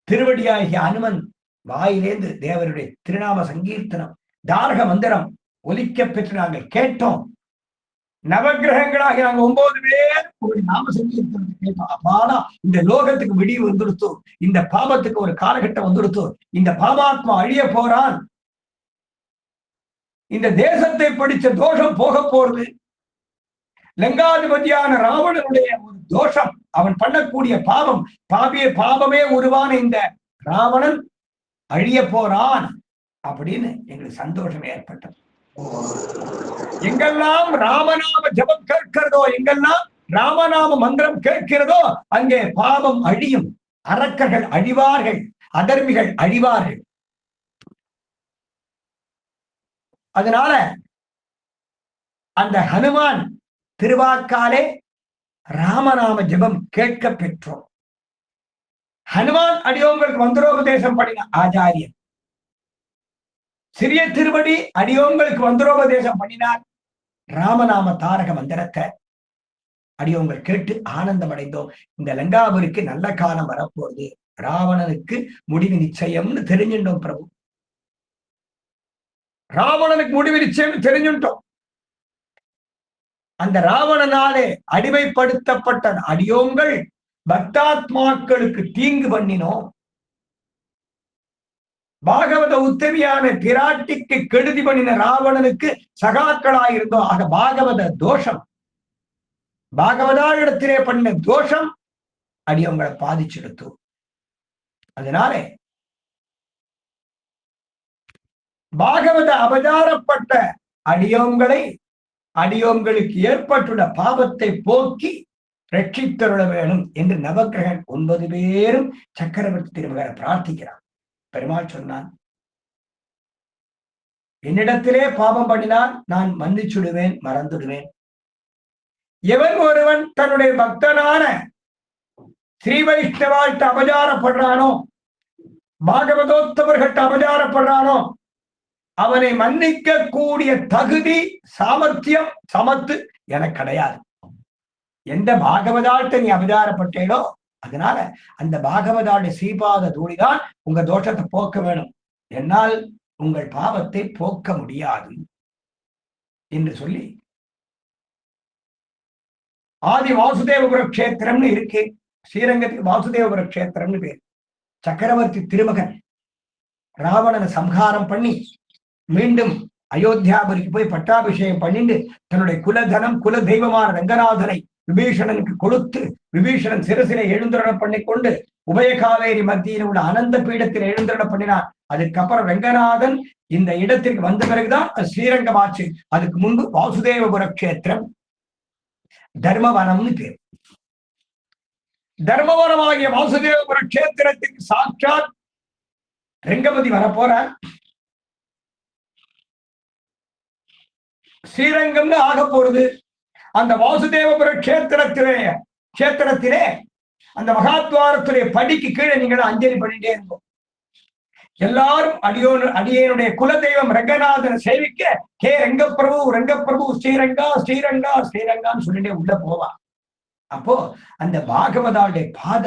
திருவடியாகிய அனுமன் வாயிலேந்து தேவருடைய திருநாம சங்கீர்த்தனம் தாரக மந்திரம் ஒலிக்க பெற்று நாங்கள் கேட்டோம். நவகிரகங்களாக நாங்க 9 பேர் ஒரு நாம சங்கீர்த்தனத்தை கேட்டோம். அப்பாடா, இந்த லோகத்துக்கு விடிவு வந்துடுத்து, இந்த பாபத்துக்கு ஒரு காலகட்டம் வந்துடுத்து, இந்த பாபாத்மா அழிய போறான், இந்த தேசத்தை படிச்ச தோஷம் போக போறது. லங்காதிபதியான ராவணனுடைய ஒரு தோஷம், அவன் பண்ணக்கூடிய பாவம், பாபமே உருவான இந்த ராவணன் அழிய போறான் அப்படின்னு எங்களுக்கு சந்தோஷம் ஏற்பட்டது. எங்கெல்லாம் ராமநாம ஜபம் கேட்கிறதோ, எங்கெல்லாம் ராமநாம மந்திரம் கேட்கிறதோ அங்கே பாவம் அழியும், அரக்கர்கள் அழிவார்கள், அதர்மிகள் அழிவார்கள். அதனால அந்த ஹனுமான் திருவாக்காலே ராமநாம ஜபம் கேட்க பெற்றோம். ஹனுமான் அடியோங்களுக்கு மந்திரோபதேசம் பண்ணின ஆச்சாரியன். சிறிய திருவடி அடியோங்களுக்கு மந்திரோபதேசம் பண்ணினார். ராமநாம தாரக மந்திரத்தை அடியோங்கள் கேட்டு ஆனந்தம் அடைந்தோம். இந்த லங்காபுரிக்கு நல்ல காலம் வரப்போகுது, ராவணனுக்கு முடிவு நிச்சயம்னு தெரிஞ்சுட்டோம். பிரபு ராவணனுக்கு முடிவு நிச்சயம்னு தெரிஞ்சுட்டோம். அந்த ராவணனாலே அடிமைப்படுத்தப்பட்ட அடியோங்கள் பக்தாத்மாக்களுக்கு தீங்கு பண்ணினோம். பாகவத உத்தமியான பிராட்டிக்கு கெடுதி பண்ணின ராவணனுக்கு சகாக்களாயிருந்தோம். ஆக பாகவத தோஷம், பாகவதா இடத்திலே பண்ண தோஷம் அடியவங்களை பாதிச்செடுத்து. அதனால பாகவத அபச்சாரப்பட்ட அடியோங்களுக்கு ஏற்பட்டுள்ள பாவத்தை போக்கி ரட்சித்தருள வேணும் என்று நவக்கிரகன் 9 பேரும் சக்கரவர்த்தி திருமகனை பிரார்த்திக்கிறான். பெருமாள் சொன்னான், என்னிடத்திலே பாவம் பண்ணினால் நான் மன்னிச்சுடுவேன், மறந்துடுவேன். எவன் ஒருவன் தன்னுடைய பக்தனான ஸ்ரீ வைஷ்ணவாழ்த்த அபச்சாரப்படுறானோ, பாகவதோத்தவர்கள்ட்ட அபச்சாரப்படுறானோ, அவனை மன்னிக்க கூடிய தகுதி, சாமர்த்தியம், சமத்து எனக்கு கிடையாது. எந்த பாகவதாழ்த்த நீ அபச்சாரப்பட்டேனோ, அதனால அந்த பாகவதாளுடைய ஸ்ரீபாத தூளிதான் உங்க தோஷத்தை போக்க வேணும், என்னால் உங்கள் பாவத்தை போக்க முடியாது என்று சொல்லி ஆதி வாசுதேவபுர கஷேத்திரம்னு இருக்கு. ஸ்ரீரங்கத்துக்கு வாசுதேவபுர கஷேத்திரம்னு பேர். சக்கரவர்த்தி திருமகன் ராவணனை சம்ஹாரம் பண்ணி மீண்டும் அயோத்தியாபுரிக்கு போய் பட்டாபிஷேகம் பண்ணிட்டு தன்னுடைய குலதனம் குல தெய்வமான ரங்கநாதனை விபீஷணனுக்கு கொடுத்து விபீஷணன் சிரசிலை எழுந்தருள பண்ணி கொண்டு உபயகாவேரி மத்தியில் உள்ள அனந்த பீடத்தில் எழுந்தருள பண்ணினார். அதுக்கப்புறம் ரங்கநாதன் இந்த இடத்திற்கு வந்த பிறகுதான் ஸ்ரீரங்கம் ஆச்சு. அதுக்கு முன்பு வாசுதேவபுர கஷேத்திரம் தர்மவனம்னு பேர். தர்மவனமாகிய வாசுதேவபுர கஷேத்திரத்துக்கு சாட்சாத் ரங்கபதி வரப்போறார். ஸ்ரீரங்கம்னு ஆக போறது. அந்த வாசுதேவபுர கஷேத்திரத்திலே அந்த மகாத்வாரத்துடைய படிக்கு கீழே நீங்கள் அஞ்சலி பண்ணிட்டே இருந்தோம். எல்லாரும் அடியனுடைய குலதெய்வம் ரங்கநாதனை சேவிக்க கே ரங்கப்பிரபு ரங்கப்பிரபு ஸ்ரீரங்கா ஸ்ரீரங்கா ஸ்ரீரங்கான்னு சொல்லிட்டே உள்ள போவான். அப்போ அந்த பாகவதாவுடைய பாத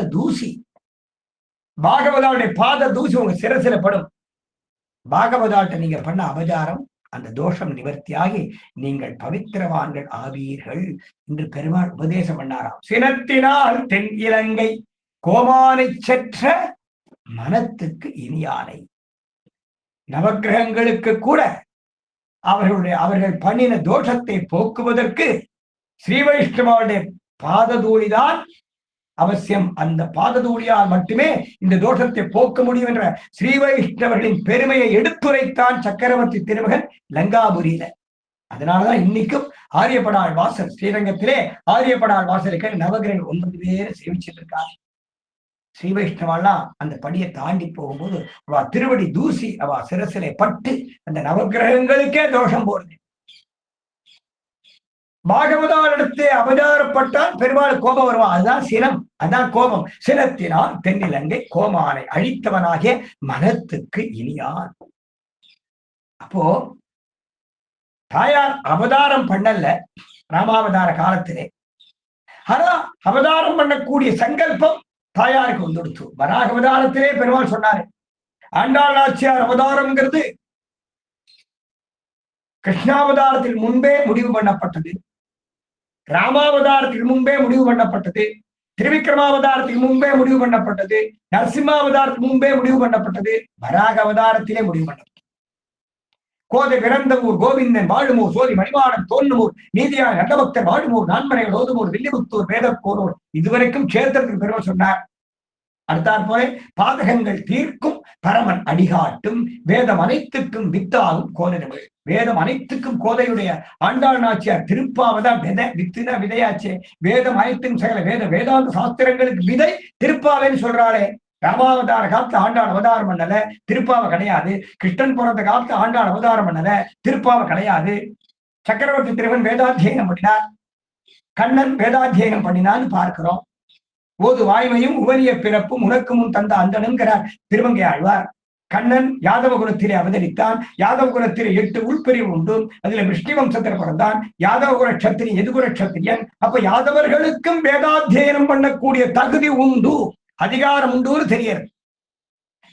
தூசி உங்க சிரசில படும். பாகவதாட்ட நீங்க பண்ண அபச்சாரம், அந்த தோஷம் நிவர்த்தியாகி நீங்கள் பவித்திரவான்கள் ஆவீர்கள் என்று பெருமாள் உபதேசம் பண்ணாராம். சினத்தினால் தென் இலங்கை கோமானை செற்ற மனத்துக்கு இனியானை. நவக்கிரகங்களுக்கு கூட அவர்கள் பண்ணின தோஷத்தை போக்குவதற்கு ஸ்ரீ வைஷ்ணவாவுடைய பாததூளிதான் அவசியம். அந்த பாததூளியால் மட்டுமே இந்த தோஷத்தை போக்க முடியும் என்ற ஸ்ரீ வைஷ்ணவர்களின் பெருமையை எடுத்துரைத்தான் சக்கரவர்த்தி திருமகன் லங்காபுரியில. அதனாலதான் இன்னைக்கும் ஆரியப்படாள் வாசல், ஸ்ரீரங்கத்திலே ஆரியப்படாள் வாசலுக்கு நவகிரகங்கள் 9 பேரை சேவிச்சுட்டு இருக்காங்க. ஸ்ரீ வைஷ்ணவாலாம் அந்த படியை தாண்டி போகும்போது அவ திருவடி தூசி அவ சிரசிலை பட்டு அந்த நவகிரகங்களுக்கே தோஷம் போறது. பாகவதால் எடுத்து அபச்சாரப்பட்டால் பெருமாள் கோபம் வருவான். அதுதான் சினம், அதான் கோபம். சினத்தினால் தென்னிலங்கை கோமானை அழித்தவனாகிய மனத்துக்கு இனியான். அப்போ தாயார் அவதாரம் பண்ணல ராமாவதார காலத்திலே. ஆனா அவதாரம் பண்ணக்கூடிய சங்கல்பம் தாயாருக்கு வந்துடுத்து. வராக அவதாரத்திலே பெருமாள் சொன்னாரு, ஆண்டாள் நாச்சியார் அவதாரம்ங்கிறது கிருஷ்ணாவதாரத்தில் முன்பே முடிவு பண்ணப்பட்டது, ராமாவதாரத்துக்கு முன்பே முடிவு பண்ணப்பட்டது, திருவிக்ரமாவதாரத்துக்கு முன்பே முடிவு பண்ணப்பட்டது, நரசிம்மாவதாரத்துக்கு முன்பே முடிவு பண்ணப்பட்டது, வராக அவதாரத்திலே முடிவு பண்ணப்பட்டது. கோதை பிறந்த ஊர் கோவிந்தன் வாழுமூர் சோதி மணிமாடன் தோன்றுமூர் நீதியான நல்லபக்தர் வாழுமூர் நான்மனைகள் ஓதுமூர் வில்லிபுத்தூர் வேதப்போனூர் இதுவரைக்கும் கஷேத்திரத்துக்கு பெருமாள் சொன்னார். அடுத்தாற் போல பாதகங்கள் தீர்க்கும் பரமன் அடிகாட்டும் வேதம் அனைத்துக்கும் வித்தாகும் கோதை. வேதம் அனைத்துக்கும் கோதையுடைய ஆண்டாள் நாச்சியார் திருப்பாவதான் வித்துனா விதையாச்சே. வேதம் அனைத்தும் சகல வேதாந்த சாஸ்திரங்களுக்கு விதை திருப்பாவைன்னு சொல்றாளே. ராமாவதார காலத்துல ஆண்டாள் அவதாரம் பண்ணல, திருப்பாவை கிடையாது. கிருஷ்ணன் பிறந்த காலத்துல ஆண்டாள் அவதாரம் பண்ணல, திருப்பாவை கிடையாது. சக்கரவர்த்தி திருவன் வேதாத்தியனம் பண்ணினார், கண்ணன் வேதாத்தியனம் பண்ணினான்னு பார்க்கிறோம். ஓது வாய்மையும் உவரிய பிறப்பும் உனக்கு முன் தந்த அந்தனுங்கிறார் திருமங்கை ஆழ்வார். கண்ணன் யாதவ குலத்திலே அவதரித்தான். யாதவ குலத்திலே 8 உள்பிரிவு உண்டு. அதுல விஷ்ணு வம்சத்தில் பிறந்தான். யாதவ குல கஷத்திரியன், எதுகுல கஷத்திரியன். அப்ப யாதவர்களுக்கும் வேதாத்தியனம் பண்ணக்கூடிய தகுதி உண்டு, அதிகாரம் உண்டு தெரியாது.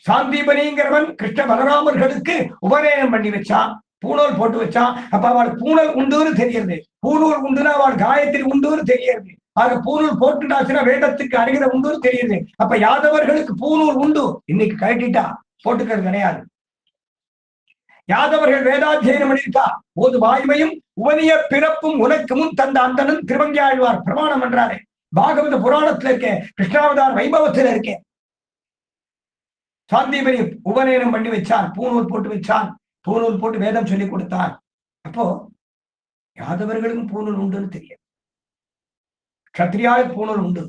சாந்தீபனிங்கிறவன் கிருஷ்ண பலராமர்களுக்கு உபநயனம் பண்ணி வச்சான், பூணூல் போட்டு வச்சான். அப்ப அவள் பூணல் உண்டுன்னு தெரியுது. பூணூல் உண்டுன்னா அவள் காயத்ரி உண்டுன்னு தெரியுது. ஆக பூணூல் போட்டுட்டாச்சுன்னா வேதத்துக்கு அருகிற உண்டுன்னு தெரியுது. அப்ப யாதவர்களுக்கு பூணூல் உண்டு. இன்னைக்கு கழட்டிட்டா போட்டுக்கிறது கிடையாது. யாதவர்கள் வேதாத்தியனம் பண்ணியிருக்கா. போது வாய்மையும் உவனிய பிறப்பும் உனக்கு முன் தந்த அந்தனும் திருவங்கியாழ்வார் பிரமாணம் என்றாரே. பாகவத புராணத்துல இருக்கேன், கிருஷ்ணாவதார் வைபவத்துல இருக்கேன். சாந்திபதி உபநயனம் பண்ணி வச்சான், பூநூல் போட்டு வச்சான், பூநூல் போட்டு வேதம் சொல்லி கொடுத்தான். அப்போ யாதவர்களுக்கும் பூநூல் உண்டுன்னு தெரியும். கத்திரியாளுக்கு பூநூல் உண்டு,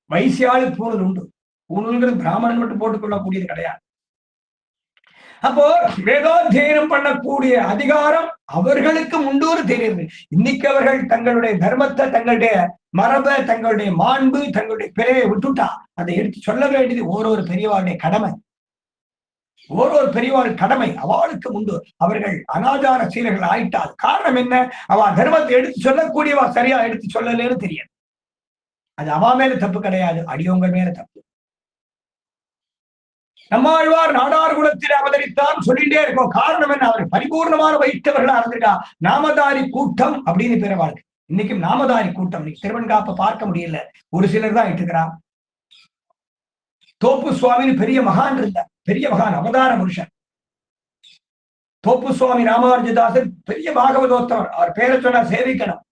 வைசியாளுக்கு பூநூல் உண்டு. பூநூல்கள் பிராமணன் மட்டும் போட்டுக் கொள்ளக்கூடியது கிடையாது. அப்போ வேதாத்தியனம் பண்ணக்கூடிய அதிகாரம் அவர்களுக்கு உண்டூறு தெரியுது. இன்னைக்கு அவர்கள் தங்களுடைய தர்மத்தை, தங்களுடைய மரபை, தங்களுடைய மாண்பு, தங்களுடைய பிறையை விட்டுட்டா அதை எடுத்து சொல்ல வேண்டியது ஓரொரு பெரியவாளுடைய கடமை. ஓரொரு பெரியவாள் கடமை அவளுக்கு உண்டு. அவர்கள் அனாச்சார சீலர்கள் ஆயிட்டால் காரணம் என்ன? அவ தர்மத்தை எடுத்து சொல்லக்கூடியவா சரியா எடுத்து சொல்லலன்னு தெரியாது. அது அவ மேல தப்பு கிடையாது, அடியோங்க மேல தப்பு. நம்மாழ்வார் நாடார் குலத்தில் அவதரித்தான் சொல்லிட்டே இருக்கும். காரணம் என்ன? அவர் பரிபூர்ணமான வைஷ்ணவர்களா இருந்திருக்கா. நாமதாரி கூட்டம் அப்படின்னு பேர வாழ்க்கை. இன்னைக்கும் நாமதாரி கூட்டம். திருவன்காப்ப பார்க்க முடியல, ஒரு சிலர் தான் இட்டுக்கிறா. தோப்பு சுவாமின்னு பெரிய மகான் இருந்தார், பெரிய மகான், அவதார புருஷன். தோப்பு சுவாமி ராமானுஜதாசன் பெரிய பாகவதோத்தவர். அவர் பேரை சொன்னா சேவிக்கணும்.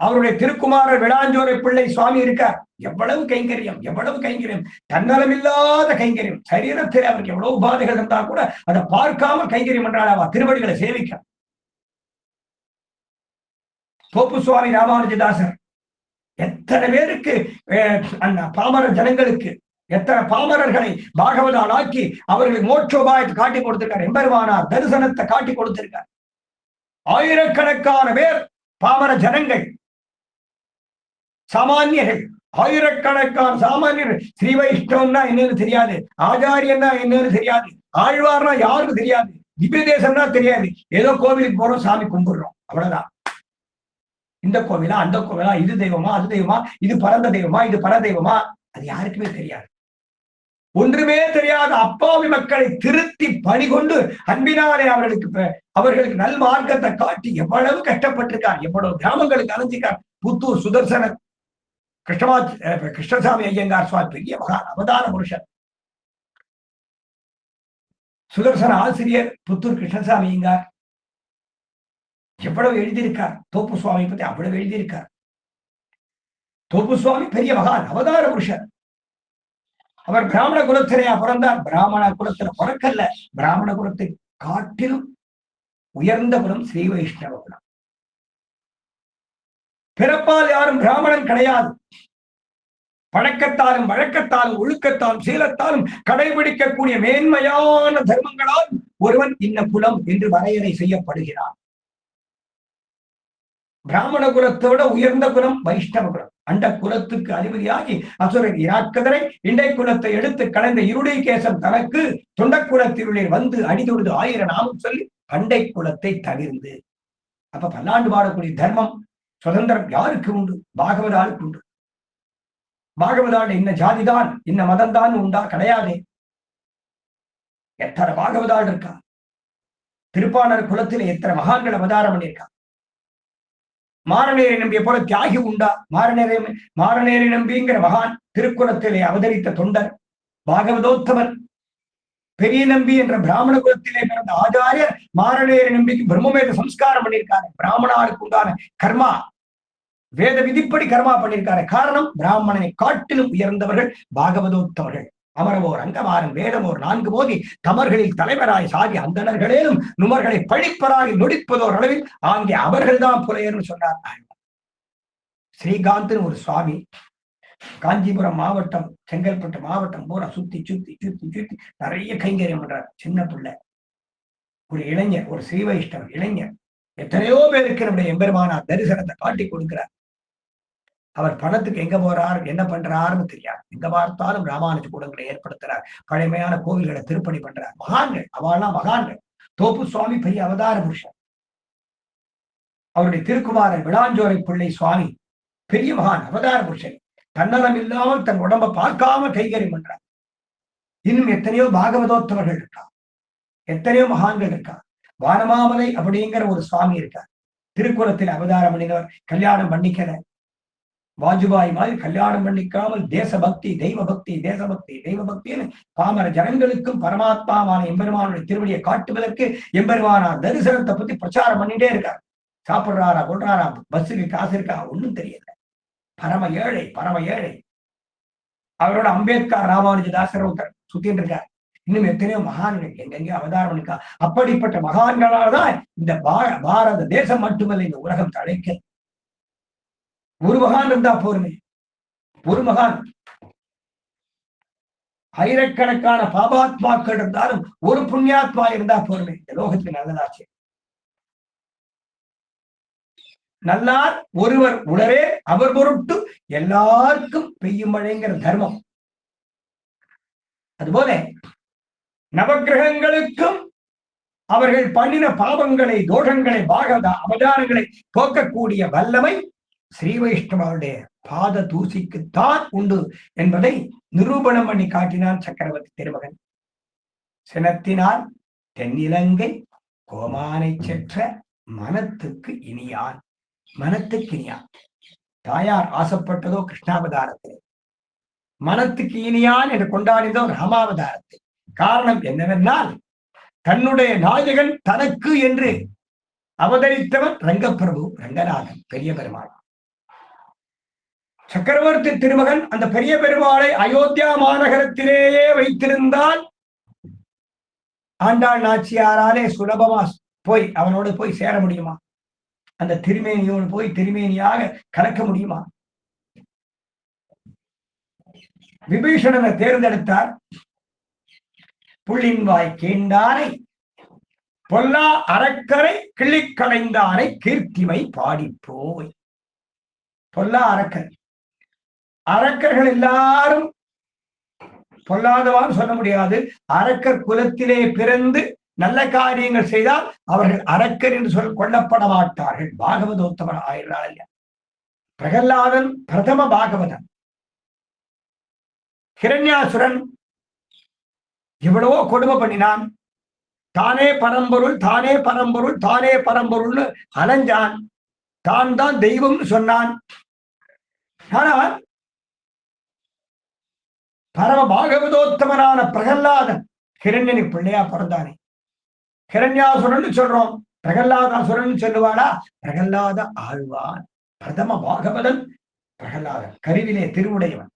அவருடைய திருக்குமாரர் விளாஞ்சோரை பிள்ளை சுவாமி இருக்கார். எவ்வளவு கைங்கரியம், எவ்வளவு கைங்கரியம், தன்னலமில்லாத கைங்கரியம். சரீரத்தில் அவருக்கு எவ்வளவு உபாதைகள் இருந்தா கூட அதை பார்க்காம கைங்கரியம் என்றால் அவ திருவடிகளை சேவிக்க. தோப்பு சுவாமி ராமானுஜதாசர் எத்தனை பேருக்கு, அந்த பாமர ஜனங்களுக்கு எத்தனை பாமரர்களை பாகவதால் ஆக்கி அவர்களுக்கு மோட்சோபாயத்தை காட்டி கொடுத்திருக்கார். எம்பெருமானார் தரிசனத்தை காட்டி கொடுத்திருக்கார். ஆயிரக்கணக்கான பேர் பாமர ஜனங்கள், சாமானியர்கள், ஆயிரக்கணக்கான சாமானியர்கள். ஸ்ரீ வைஷ்ணவம்னா என்னன்னு தெரியாது, ஆச்சாரியன்னா என்னன்னு தெரியாது, ஆழ்வார்னா யாருக்கும் தெரியாது, திவ்ய தேசம்னா தெரியாது. ஏதோ கோவிலுக்கு போறோம், சாமி கும்பிடுறோம், அவ்வளவுதான். இந்த கோவிலா அந்த கோவிலா, இது தெய்வமா அது தெய்வமா, இது பரந்த தெய்வமா இது பர தெய்வமா, அது யாருக்குமே தெரியாது. ஒன்றுமே தெரியாத அப்பாவி மக்களை திருத்தி பணிகொண்டு அன்பினாலே அவர்களுக்கு நல் மார்க்கத்தை காட்டி எவ்வளவு கஷ்டப்பட்டிருக்கார், எவ்வளவு கிராமங்களுக்கு அலைஞ்சிருக்கார். புத்தூர் சுதர்சனர் கிருஷ்ணசாமி ஐயங்கார் சுவாமி பெரிய மகான், அவதார புருஷன். சுதர்சன ஆசிரியர் புத்தூர் கிருஷ்ணசாமி ஐயங்கார் எவ்வளவு எழுதியிருக்கார். தோப்பு சுவாமி பத்தி அவ்வளவு எழுதியிருக்கார். தோப்பு சுவாமி பெரிய மகான், அவதார புருஷன். அவர் பிராமண குலத்திலேயா பிறந்தார்? பிராமண குலத்துல பிறக்கல்ல, பிராமண குலத்தை காட்டிலும் உயர்ந்த குலம் ஸ்ரீ வைஷ்ணவ குலம். பிறப்பால் யாரும் பிராமணன் கிடையாது. பழக்கத்தாலும் வழக்கத்தாலும் ஒழுக்கத்தாலும் சீலத்தாலும் கடைபிடிக்கக்கூடிய மேன்மையான தர்மங்களால் ஒருவன் இன்ன குலம் என்று வரையறை செய்யப்படுகிறான். பிராமண குலத்தோட உயர்ந்த குலம் வைஷ்ணவ குலம். அண்ட குலத்துக்கு அதிபதியாகி அசுரன் இராக்கதரை இண்டை குலத்தை எடுத்து கலந்த இருளை கேசம் தனக்கு தொண்டக்குலத்திருளில் வந்து அணிதொழுது 1000 நாமம் சொல்லி பண்டை குலத்தை தவிர்ந்து. அப்ப பல்லாண்டு பாடக்கூடிய தர்மம் சுதந்திரம் யாருக்கு உண்டு? பாகவதாளுக்கு உண்டு. பாகவதாள் இன்ன ஜாதிதான் இன்ன மதம் தான் உண்டா? கிடையாதே. எத்தனை பாகவதாள் இருக்கா. திருப்பாணர் குலத்தில் எத்தனை மகான்கள் அவதாரம் பண்ணியிருக்கா. மாரநேரை நம்பிய போல தியாகி உண்டா? மாரநேரை நம்பிங்கிற மகான் திருக்குலத்திலே அவதரித்த தொண்டர், பாகவதோத்தமர். பெரிய நம்பி என்ற பிராமண குலத்திலே பிறந்த ஆச்சாரியர் மாரநேரை நம்பிக்கு பிரம்மவேத சம்ஸ்காரம் பண்ணியிருக்காரு. பிராமணாளுக்கு உண்டான கர்மா, வேத விதிப்படி கர்மா பண்ணியிருக்காரு. காரணம், பிராமணனை காட்டிலும் உயர்ந்தவர்கள் பாகவதோத்தவர்கள். அமரவோர் அங்கமாறன் வேதமோர் 4 மோதி தமர்களில் தலைவராய் சாதி அந்தணர்களேனும் நுமர்களை பழிப்பராகி நொடிப்பதோர் அளவில் ஆங்கே அவர்கள் தான் புலையர்னு சொன்னார். ஸ்ரீகாந்த் ஒரு சுவாமி காஞ்சிபுரம் மாவட்டம், செங்கல்பட்டு மாவட்டம் பூரா சுத்தி சுத்தி சுத்தி சுத்தி நிறைய கைங்கரியம் பண்றார். சின்ன பிள்ளை, ஒரு இளைஞர், ஒரு ஸ்ரீ வைஷ்ணவர் இளைஞர். எத்தனையோ பேருக்கு நம்முடைய எம்பெருமானார் தரிசனத்தை காட்டி கொடுக்கிறார். அவர் பணத்துக்கு எங்க போறார், என்ன பண்றாருன்னு தெரியாது. எங்க பார்த்தாலும் ராமானுஜ கூடங்களை ஏற்படுத்துறார். பழமையான கோவில்களை திருப்பணி பண்றார். மகான்கள், அவெல்லாம் மகான்கள். தோப்பு சுவாமி பெரிய அவதார புருஷன். அவருடைய திருக்குமாரன் விளாஞ்சோரை பிள்ளை சுவாமி பெரிய மகான், அவதார புருஷன். தன்னலம் இல்லாமல் தன் உடம்பை பார்க்காம கைகறி பண்றார். இன்னும் எத்தனையோ பாகவதோத்தவர்கள் இருக்கா, எத்தனையோ மகான்கள் இருக்கா. வானமாமலை அப்படிங்கிற ஒரு சுவாமி இருக்கார். திருக்குளத்தில் அவதாரம் பண்ணினவர், கல்யாணம் பண்ணிக்கல. வாஜ்பாய் மாதிரி கல்யாணம் பண்ணிக்காமல் தேசபக்தி தெய்வ பக்தி தேசபக்தி தெய்வ பக்தின்னு பாமர ஜனங்களுக்கும் பரமாத்மாவான எம்பெருமானுடைய திருவடியை காட்டுவதற்கு எம்பெருமானார் தரிசனத்தை பத்தி பிரச்சாரம் பண்ணிட்டே இருக்கார். சாப்பிடுறாரா கொள்றாரா, பஸ்ஸுக்கு காசு இருக்கா, ஒண்ணும் தெரியல. பரம ஏழை, பரம ஏழை. அவரோட அம்பேத்கர் ராமானுஜதாசர் ஒருத்தர் சுத்தின்னு இருக்கார். இன்னும் எத்தனையோ மகான்கள் எங்கெங்கயோ அவதாரம் பண்ணிருக்கா. அப்படிப்பட்ட மகான்களால்தான் இந்த பாரத தேசம் மட்டுமல்ல இந்த உலகம் தழைக்க. ஒரு மகான் இருந்தா போருமே, ஒரு மகான். ஆயிரக்கணக்கான பாபாத்மாக்கள் இருந்தாலும் ஒரு புண்ணியாத்மா இருந்தா போருமே, இந்த லோகத்துக்கு நல்லதாச்சு. நல்லார் ஒருவர் உடரே அவர் பொருட்டு எல்லாருக்கும் பெய்யும் மழைங்கிற தர்மம். அதுபோல நவகிரகங்களுக்கும் அவர்கள் பண்ணின பாவங்களை தோஷங்களை பாகத அவதாரங்களை போக்கக்கூடிய வல்லமை ஸ்ரீ வைஷ்ணவருடைய பாத தூசிக்குத்தான் உண்டு என்பதை நிரூபணம் பண்ணி காட்டினான் சக்கரவர்த்தி திருமகன். சினத்தினால் தென்னிலங்கை கோமானை செற்ற மனத்துக்கு இனியான். மனத்துக்கு இனியான். தாயார் ஆசைப்பட்டதோ கிருஷ்ணாவதாரத்தில், மனத்துக்கு இனியான் என்று கொண்டாடியதோ ராமாவதாரத்தில். காரணம் என்னவென்றால் தன்னுடைய நாயகன் தனக்கு என்று அவதரித்தவன் ரங்கப்பிரபு ரங்கநாதன் பெரிய பெருமாள். சக்கரவர்த்தி திருமகன் அந்த பெரிய பெருமாளை அயோத்தியா மாநகரத்திலேயே வைத்திருந்தால் ஆண்டாள் நாச்சியாராலே சுலபமா போய் அவனோடு போய் சேர முடியுமா? அந்த திருமேனியோடு போய் திருமேனியாக கலக்க முடியுமா? விபீஷணனை தேர்ந்தெடுத்தார். புள்ளின் வாய் கேண்டானை பொல்லா அரக்கரை கிள்ளிக்களைந்தானை கீர்த்திமை பாடிப்போய். பொல்லா அரக்கர், அரக்கர்கள் எல்லாரும் பொல்லாதவான்னு சொல்ல முடியாது. அரக்கர் குலத்திலே பிறந்து நல்ல காரியங்கள் செய்தால் அவர்கள் அரக்கர் என்று கொல்லப்பட மாட்டார்கள். பாகவதோத்தமர் ஆயிடுறாள் இல்லையா? பிரகல்லாதன் பிரதம பாகவதன். ஹிரண்யாசுரன் எவ்வளவோ கொடுமை பண்ணினான். தானே பரம்பொருள் தானே பரம்பொருள் தானே பரம்பொருள்னு அலைஞ்சான். தான் தான் தெய்வம்னு சொன்னான். ஆனால் பரம பாகவதோத்தமனான பிரகல்லாதன் ஹிரண்யனுக்கு பிள்ளையா பிறந்தானே. ஹிரண்யாசுரன் சொல்றோம், பிரகல்லாதாசுரன் சொல்லுவாளா? பிரகல்லாத ஆழ்வான் பிரதம பாகவதன் பிரகல்லாதன். கருவிலே திருவுடையவன்.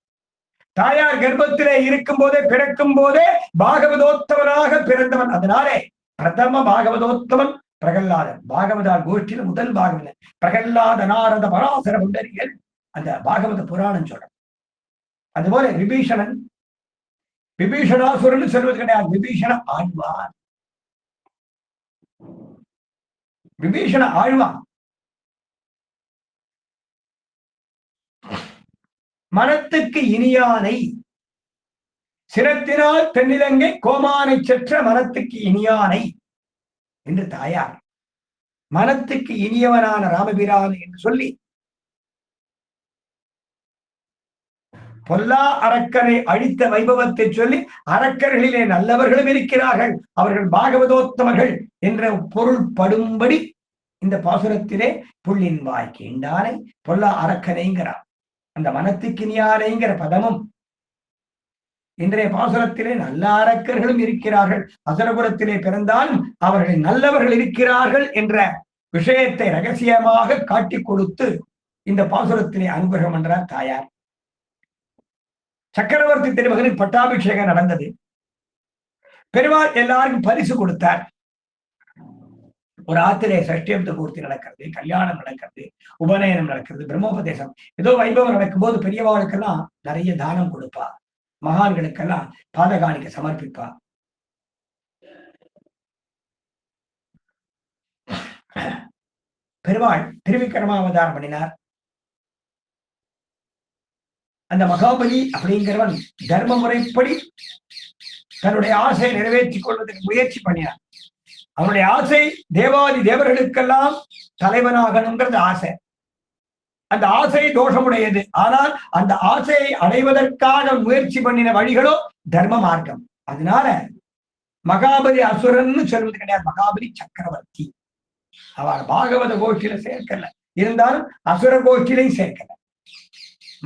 தாயார் கர்ப்பத்திலே இருக்கும் போதே பிறக்கும் போதே பாகவதோத்தமனாக பிறந்தவன். அதனாலே பிரதம பாகவதோத்தமன் பிரகல்லாதன். பாகவதார் கோஷ்டியில முதல் பாகவதன் பிரகல்லாத நாரத பராசர புண்டரிகள் அந்த பாகவத புராணம் சொல்ற. அதுபோல விபீஷணன் விபீஷணாசுரன் சொல்வது கிடையாது. விபீஷண ஆழ்வான். விபீஷண ஆழ்வான். மனத்துக்கு இனியானை சிரத்தினால் தென்னிலங்கை கோமானை செற்ற மனத்துக்கு இனியானை என்று தாயார் மனத்துக்கு இனியவனான ராமபிரான் என்று சொல்லி பொல்லா அரக்கரை அழித்த வைபவத்தை சொல்லி அரக்கர்களிலே நல்லவர்களும் இருக்கிறார்கள், அவர்கள் பாகவதோத்தமர்கள் என்ற பொருள் படும்படி இந்த பாசுரத்திலே புள்ளின் வாய் கீண்டானை பொல்லா அரக்கனைங்கிறார். அந்த மனத்துக்கினியானைங்கிற பதமும் இன்றைய பாசுரத்திலே நல்ல அரக்கர்களும் இருக்கிறார்கள், அசுரபுரத்திலே பிறந்தாலும் அவர்கள் நல்லவர்கள் இருக்கிறார்கள் என்ற விஷயத்தை ரகசியமாக காட்டி கொடுத்து இந்த பாசுரத்திலே அனுகிரகம் என்றார் தாயார். சக்கரவர்த்தி திருமகனுக்கு பட்டாபிஷேகம் நடந்தது. பெருமாள் எல்லாருக்கும் பரிசு கொடுத்தார். ஒரு ஆத்திலே சஷ்டியப்த பூர்த்தி நடக்கிறது, கல்யாணம் நடக்கிறது, உபநயனம் நடக்கிறது, பிரம்மோபதேசம் ஏதோ வைபவம் நடக்கும் போது பெரியவாளுக்கெல்லாம் நிறைய தானம் கொடுப்பா, மகான்களுக்கெல்லாம் பாதகாணிக்க சமர்ப்பிப்பா. பெருமாள் திருவிக்கிரமாவதாரம் பண்ணினார். அந்த மகாபலி அப்படிங்கிறவன் தர்ம முறைப்படி தன்னுடைய ஆசையை நிறைவேற்றிக் கொள்வதற்கு முயற்சி பண்ணினார். அவனுடைய ஆசை தேவாதி தேவர்களுக்கெல்லாம் தலைவனாகணுங்கிறது ஆசை. அந்த ஆசை தோஷமுடையது. ஆனால் அந்த ஆசையை அடைவதற்காக முயற்சி பண்ணின வழிகளோ தர்ம மார்க்கம். அதனால மகாபலி அசுரன்னு சொல்வது கிடையாது, மகாபலி சக்கரவர்த்தி. அவர் பாகவத கோஷ்டியில சேர்க்கல, இருந்தாலும் அசுர கோஷ்டிலையும் சேர்க்கல.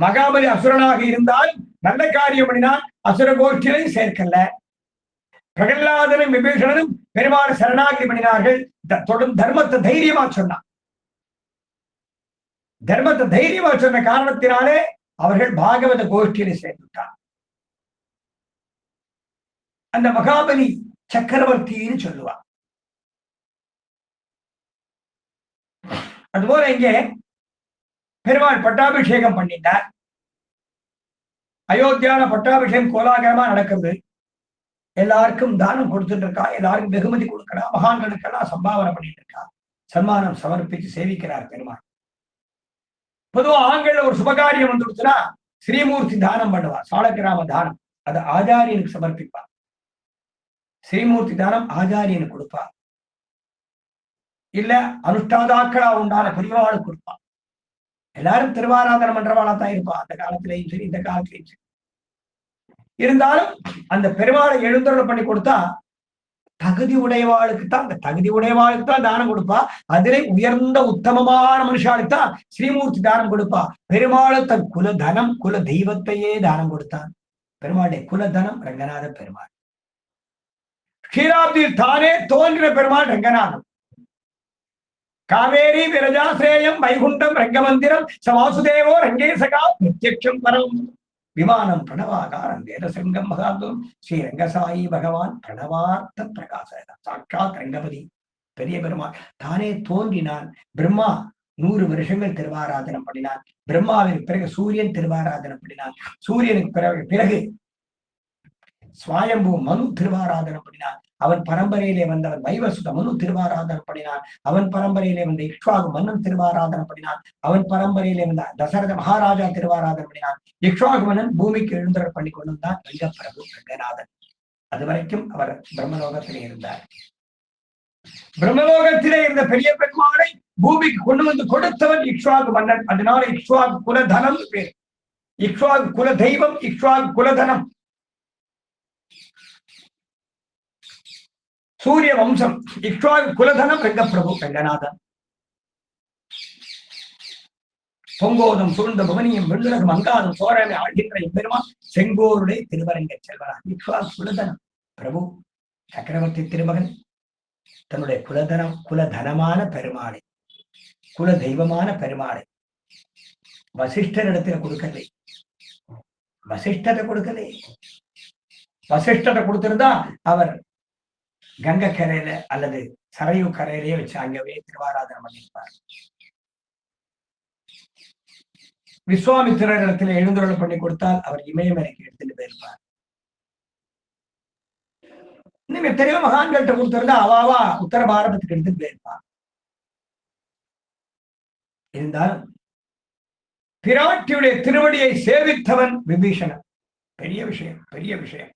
மகாபலி அசுரனாக இருந்தால் நல்ல காரியம் பண்ணினால் அசுர கோஷ்டியை சேர்க்கல. பிரகலாதனும் விபீஷணனும் பெருமாள் சரணாகி பண்ணினார்கள். தொடர்ந்து தர்மத்தை தைரியமா சொன்னார். தர்மத்தை தைரியமா சொன்ன காரணத்தினாலே அவர்கள் பாகவத கோஷ்டியில சேர்ந்துட்டார். அந்த மகாபலி சக்கரவர்த்தின்னு சொல்லுவார். அதுபோல இங்கே பெருமாள் பட்டாபிஷேகம் பண்ணிட்டார். அயோத்தியான பட்டாபிஷேகம் கோலாகலமா நடக்கிறது. எல்லாருக்கும் தானம் கொடுத்துட்டு இருக்கா, எல்லாருக்கும் வெகுமதி கொடுக்கிறா, மகான்களுக்கெல்லாம் சம்பாவனை பண்ணிட்டு இருக்கா, சன்மானம் சமர்ப்பிச்சு சேவிக்கிறார் பெருமாள். பொதுவா ஆண்கள் ஒரு சுபகாரியம் வந்துடுச்சுன்னா ஸ்ரீமூர்த்தி தானம் பண்ணுவார். சாலக்கிராம தானம் அதை ஆச்சாரியனுக்கு சமர்ப்பிப்பார். ஸ்ரீமூர்த்தி தானம் ஆச்சாரியனுக்கு கொடுப்பார். இல்ல அனுஷ்டாதாக்களா உண்டான பெரியவாளுக்கு கொடுப்பார். எல்லாரும் திருவாராதனம் பண்றவாளா தான் இருப்பா, அந்த காலத்திலையும் சரி இந்த காலத்திலையும் சரி. இருந்தாலும் அந்த பெருமாளை எழுந்தருள் பண்ணி கொடுத்தா தகுதி உடையவாளுக்கு தான், அந்த தகுதி உடையவாளுக்கு தான் தானம் கொடுப்பா. அதிலே உயர்ந்த உத்தமமான மனுஷாளுக்கு தான் ஸ்ரீமூர்த்தி தானம் கொடுப்பா. பெருமாள் தன் குல தனம் குல தெய்வத்தையே தானம் கொடுத்தான். பெருமாளுடைய குலதனம் ரங்கநாத பெருமாள். க்ஷீராப்தியில் தானே தோன்றின பெருமாள் ரங்கநாதன். காவேரி விரஜாசிரேயம் வைகுண்டம் ரங்கமந்திரம் சவாசுதேவோ ரங்கேசகா பிரத்யக்ஷம் பரம் விமானம் பிரணவாகாரம் வேதசங்கம் மகாந்தம் ஸ்ரீ ரங்கசாயி பகவான் பிரணவார்த்த பிரகாச சாட்சாத் ரங்கபதி பெரிய பெருமாள் தானே தோன்றினான். பிரம்மா 100 வருஷங்கள் திருவாராதனம் பண்ணினான். பிரம்மாவிற்கு பிறகு சூரியன் திருவாராதனம் பண்ணினான். சூரியனுக்கு பிறகு ஸ்வயம்பு மனு திருவாராதனம் பண்ணினான். அவன் பரம்பரையிலே வந்தவன் வைவசுத மனு திருவாராதனம் பண்ணினான். அவன் பரம்பரையிலே வந்த இக்ஷ்வாகு மன்னன் திருவாராதனம் பண்ணினான். அவன் பரம்பரையிலே வந்த தசரத மகாராஜா திருவாராதனம் பண்ணினான். இக்ஷ்வாகு மன்னன் பூமிக்கு எழுந்தருள் பண்ணி கொண்டு வந்தான் ரங்கப்பிரபு ரங்கநாதன். அது வரைக்கும் அவர் பிரம்மலோகத்திலே இருந்தார். பிரம்மலோகத்திலே இருந்த பெரிய பெருமாளை பூமிக்கு கொண்டு வந்து கொடுத்தவன் இக்ஷ்வாகு மன்னன். அதனால இக்ஷ்வாகு குலதனம் பேர். இக்ஷ்வாகு குல தெய்வம், இக்ஷ்வாகு குலதனம். சூரிய வம்சம் இக்ஷ்வாகு குலதனம் ரங்கப்பிரபு ரங்கநாதன். பொங்கோதம் சூழ்ந்த புவனியும் வெள்ளுலகம் அங்காதும் சோழனை ஆழ்கின்ற எம்பெருமான் செங்கோருடைய திருவரங்க செல்வரான் இக்ஷ்வாகு குலதனம் பிரபு சக்கரவர்த்தி திருமகன் தன்னுடைய குலதனமான பெருமாளை, குல தெய்வமான பெருமாளை வசிஷ்டரிடத்துல கொடுக்கலை. வசிஷ்டத்தை கொடுக்கலை. வசிஷ்டத்தை கொடுத்திருந்தா அவர் கங்கை கரையில அல்லது சரையு கரையிலேயே வச்சு அங்கவே திருவாராதனம் பண்ணியிருப்பார். விஸ்வாமித்திரரிடத்துல எழுந்தருள் பண்ணி கொடுத்தால் அவர் இமயமலைக்கு எடுத்துட்டு போயிருப்பார். இன்னும் எத்தனையோ மகான்கள்ட்ட கொடுத்திருந்தா அவாவா உத்தர பாரதத்துக்கு எடுத்துட்டு போயிருப்பார். இருந்தாலும் பிராட்டியுடைய திருவடியை சேவித்தவன் விபீஷணன். பெரிய விஷயம், பெரிய விஷயம்.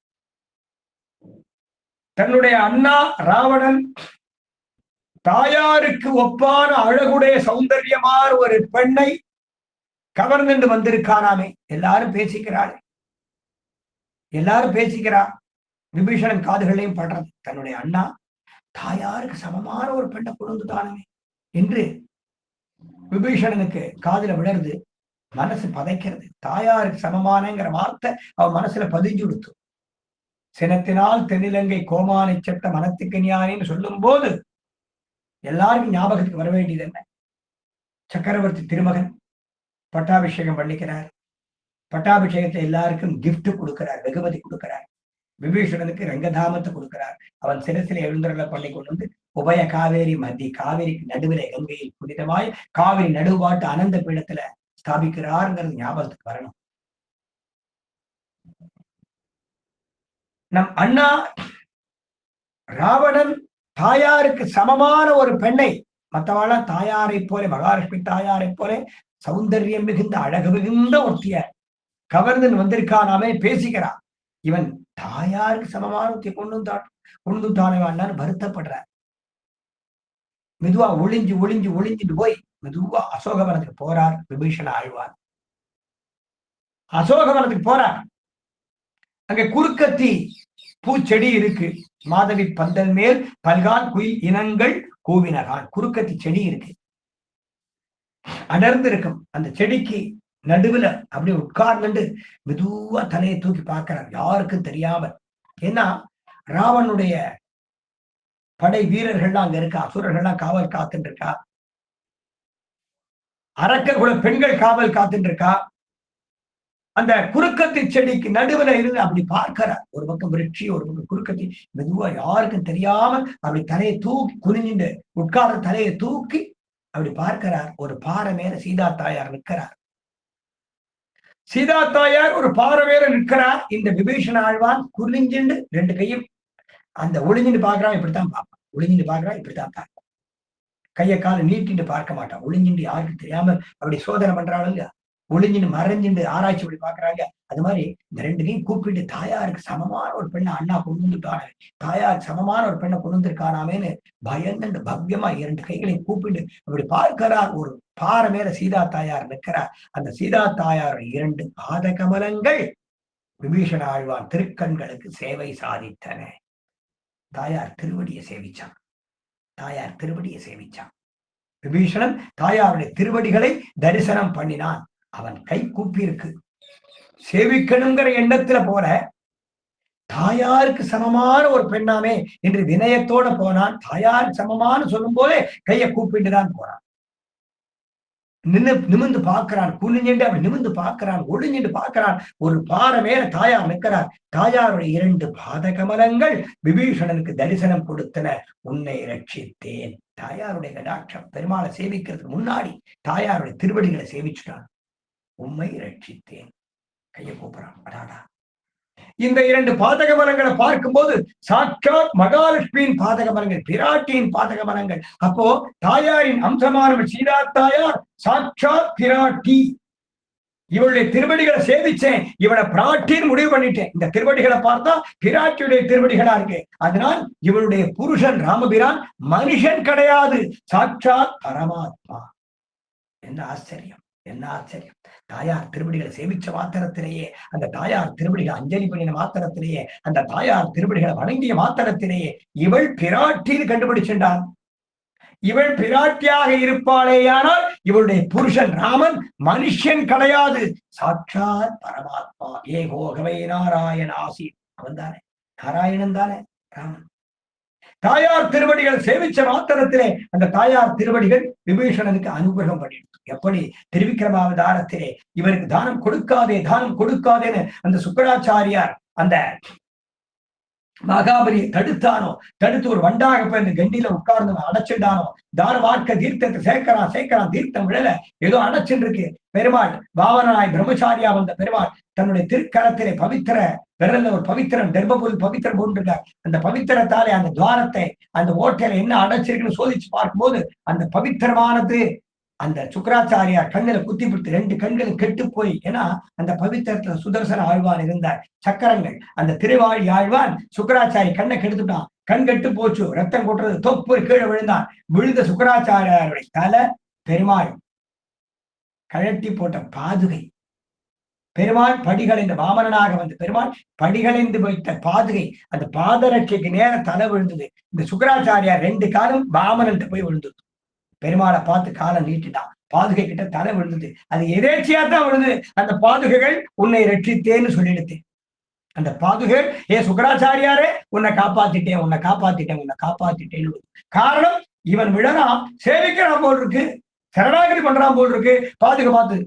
தன்னுடைய அண்ணா ராவணன் தாயாருக்கு ஒப்பான அழகுடைய சௌந்தர்யமான ஒரு பெண்ணை கவர்ந்து வந்திருக்கானாமே. எல்லாரும் பேசிக்கிறாள், எல்லாரும் பேசிக்கிறா. விபீஷணன் காதுகளையும் படுறது. தன்னுடைய அண்ணா தாயாருக்கு சமமான ஒரு பெண்ணை கொண்டு தானே என்று விபீஷணனுக்கு காதுல விழருது. மனசு பதைக்கிறது. தாயாருக்கு சமமானங்கிற வார்த்தை அவன் மனசுல பதிஞ்சு கொடுத்து. சினத்தினால் தென்னிலங்கை கோமானை செட்ட மனத்துக்கு ஞானின்னு சொல்லும் போது எல்லாருக்கும் ஞாபகத்துக்கு வர வேண்டியது என்ன? சக்கரவர்த்தி திருமகன் பட்டாபிஷேகம் பண்ணிக்கிறார். பட்டாபிஷேகத்தை எல்லாருக்கும் கிஃப்ட் கொடுக்கிறார், வெகுமதி கொடுக்கிறார். விபீஷணனுக்கு ரங்கதாமத்தை கொடுக்கிறார். அவன் சிரசில எழுந்தருளை பண்ணி கொண்டு வந்து உபய காவேரி மத்தி, காவேரிக்கு நடுவில கங்கையில் புனிதமாய் காவிரி நடுவாட்டு அனந்த பீடத்துல ஸ்தாபிக்கிறார்ங்கிறது ஞாபகத்துக்கு வரணும். நம் அண்ணா ராவணன் தாயாருக்கு சமமான ஒரு பெண்ணை, மற்றவாழ தாயாரை போல, மகாலட்சுமி தாயாரை போல சௌந்தர்யம் மிகுந்த அழகு மிகுந்த ஒருத்திய கவர்ந்து வந்திருக்கானாமே பேசிக்கிறான். இவன் தாயாருக்கு சமமான ஒருத்திய கொண்டு தானே வேண்டான்னு வருத்தப்படுறார். மெதுவா ஒளிஞ்சிட்டு போய் மெதுவா அசோகவனத்துக்கு போறார் விபீஷண ஆழ்வார். அசோகவனத்துக்கு போறார். அங்க குறுக்கத்தி பூச்செடி இருக்கு. மாதவி பந்தல் மேல் பல்கால் குயில் இனங்கள் கூவினகான். குறுக்கத்தி செடி இருக்கு, அடர்ந்து இருக்கும். அந்த செடிக்கு நடுவுல அப்படி உட்கார்ந்து மெதுவா தலையை தூக்கி பார்க்கிறார், யாருக்கும் தெரியாமல். ஏன்னா ராவனுடைய படை வீரர்கள்லாம் அங்க இருக்கா, அசுரர்கள்லாம் காவல் காத்துட்டு இருக்கா, அரக்க குல பெண்கள் காவல் காத்துட்டு இருக்கா. அந்த குறுக்கத்தி செடிக்கு நடுவுல இருந்து அப்படி பார்க்கிறார். ஒரு பக்கம் விருட்சி, ஒரு பக்கம் குறுக்கத்தி. மெதுவா யாருக்கும் தெரியாமல் அப்படி தலையை தூக்கி குனிஞ்சுட்டு உட்கார்ந்த தலையை தூக்கி அப்படி பார்க்கிறார். ஒரு பாறை மேல சீதா தாயார் நிற்கிறார். சீதா தாயார் ஒரு பாறை மேல நிற்கிறார். இந்த விபீஷண ஆழ்வான் குனிஞ்சுண்டு ரெண்டு கையும் அந்த ஒளிஞ்சுட்டு பாக்குறான், இப்படித்தான் பார்ப்பான். ஒளிஞ்சுட்டு பாக்குறான், இப்படித்தான் பார்ப்பான். கையை கால நீட்டிட்டு பார்க்க மாட்டான். ஒளிஞ்சுட்டு யாருக்கு தெரியாம அப்படி சோதனை பண்றாள் இல்லையா, ஒளிஞ்சுட்டு மறைஞ்சுட்டு ஆராய்ச்சி அப்படி பாக்குறாங்க. அது மாதிரி இந்த ரெண்டுலையும் கூப்பிட்டு தாயாருக்கு சமமான ஒரு பெண்ணை அண்ணா கொண்டு வந்துட்டானே, தாயாருக்கு சமமான ஒரு பெண்ணை கொண்டு வந்திருக்கானாமேன்னு பயந்து பவ்யமா இரண்டு கைகளையும் கூப்பிட்டு அப்படி பார்க்கிறார். ஒரு பாறை மேல சீதா தாயார் நிற்கிறார். அந்த சீதா தாயார் இரண்டு பாத கமலங்கள் விபீஷண ஆழ்வான் திருக்கண்களுக்கு சேவை சாதித்தன. தாயார் திருவடியை சேவிச்சான். தாயார் திருவடியை சேவிச்சான். விபீஷணன் தாயாருடைய திருவடிகளை தரிசனம் பண்ணினான். அவன் கை கூப்பி இருக்கு, சேவிக்கணுங்கிற எண்ணத்துல போற தாயாருக்கு சமமான ஒரு பெண்ணாமே என்று வினயத்தோட போனான். தாயாருக்கு சமமான சொல்லும் போதே கையை கூப்பிட்டு தான் போறான். நிமிந்து பார்க்கிறான், குனிஞ்சுட்டு அப்படி நிமிந்து பார்க்கிறான், ஒளிஞ்சுட்டு பார்க்கிறான். ஒரு பாறை மேல தாயார் நிற்கிறார். தாயாருடைய இரண்டு பாத கமலங்கள் விபீஷணனுக்கு தரிசனம் கொடுத்தன. உன்னை ரட்சித்தேன். தாயாருடைய கடாட்சம். பெருமாளை சேவிக்கிறதுக்கு முன்னாடி தாயாருடைய திருவடிகளை சேவிச்சுட்டான். உம்மை ரட்சித்தேன். கையை கூப்பிடுறான். அடாடா, இந்த இரண்டு பாதகமலங்களை பார்க்கும்போது சாட்சாத் மகாலட்சுமியின் பாதகமலங்கள், பிராட்டியின் பாதகமலங்கள். அப்போ தாயாரின் அம்சமானவள் சீதா தாயார் சாட்சாத் பிராட்டி. இவளுடைய திருவடிகளை சேவிச்சேன், இவளை பிராட்டின்னு முடிவு பண்ணிட்டேன். இந்த திருவடிகளை பார்த்தா பிராட்டியுடைய திருவடிகளா இருக்கு. அதனால் இவளுடைய புருஷன் ராமபிரான் மனுஷன் கிடையாது, சாட்சாத் பரமாத்மா. என்ன ஆச்சரியம், என்ன ஆச்சரியம். தாயார் திருவடிகளை சேவிச்ச மாத்திரத்திலேயே, அந்த தாயார் திருவடிகளை அஞ்சலி பண்ணின மாத்திரத்திலேயே, அந்த தாயார் திருவடிகளை வணங்கிய மாத்திரத்திலேயே இவள் பிராட்டின்னு கண்டுபிடிச்சின்றான். இவள் பிராட்டியாக இருப்பாளேயானால் இவளுடைய புருஷன் ராமன் மனுஷன் கிடையாது, சாட்சாத் பரமாத்மா. ஏகோகவை நாராயண ஆசி. அவன் தானே, நாராயணன் தானே ராமன். தாயார் திருவடிகள் சேவிச்ச மாத்திரத்திலே அந்த தாயார் திருவடிகள் விபீஷணனுக்கு அனுகிரகம் பண்ணிட்டு, எப்படி திருவிக்கிரமாவதாரத்திலே இவருக்கு தானம் கொடுக்காதே, தானம் கொடுக்காதேன்னு அந்த சுக்கராச்சாரியார் அந்த மகாபலியை தடுத்தானோ, தடுத்து ஒரு வண்டாக போய் அந்த கண்டியில உட்கார்ந்து அடைச்சிட்டானோ, தான வார்க்க தீர்த்தத்தை சேர்க்கிறான் தீர்த்தம் விழல, ஏதோ அடைச்சுட்டு இருக்கு. பெருமாள் பாவனாய் பிரம்மச்சாரியா வந்த பெருமாள் தன்னுடைய திருக்கரத்திலே பவித்திர விரல்ல ஒரு பவித்திரம் தர்மபுரி பவித்திரம் போட்டுருக்கார். அந்த பவித்திரத்தாலே அந்த துவாரத்தை, அந்த ஓட்டையில என்ன அடைச்சிருக்குன்னு சோதிச்சு பார்க்கும்போது அந்த பவித்திரமானது அந்த சுக்கராச்சாரியார் கண்ணுல குத்தி பிடித்து ரெண்டு கண்களும் கெட்டு போய், ஏன்னா அந்த பவித்திரத்துல சுதர்சன ஆழ்வான் இருந்தார், சக்கரங்கள். அந்த திருவாழி ஆழ்வான் சுக்கராச்சாரி கண்ணை கெடுத்துட்டான், கண் கெட்டு போச்சு, ரத்தம் கொட்டுறது, தொப்பு கீழே விழுந்தான். விழுந்த சுக்கராச்சாரியாருடைய தலை பெருமாள் கழட்டி போட்ட பாதுகை. பெருமாள் படிகள் இந்த வாமனனாக வந்து பெருமாள் படிகளைந்து வைத்த பாதுகை, அந்த பாதரட்சைக்கு நேர தலை விழுந்தது. இந்த சுக்கராச்சாரியார் ரெண்டு காலம் வாமனன்ட்டு போய் விழுந்தது. பெருமாளை பார்த்து காலம் நீட்டிட்டான், பாதுகை கிட்ட தலை விழுந்தது. அது எதேச்சியா தான் விழுந்தது. அந்த பாதுகைகள் உன்னை ரட்சித்தேன்னு சொல்லிடுத்து. அந்த பாதுகைகள் ஏ சுக்கராச்சாரியாரே உன்னை காப்பாத்திட்டேன், உன்னை காப்பாத்திட்டேன், உன்னை காப்பாத்திட்டேன்னு. காரணம் இவன் விழறான், சேவிக்கிறான் போல் இருக்கு, சரணாகதி பண்றான் போல் இருக்கு. பாதுகை பார்த்து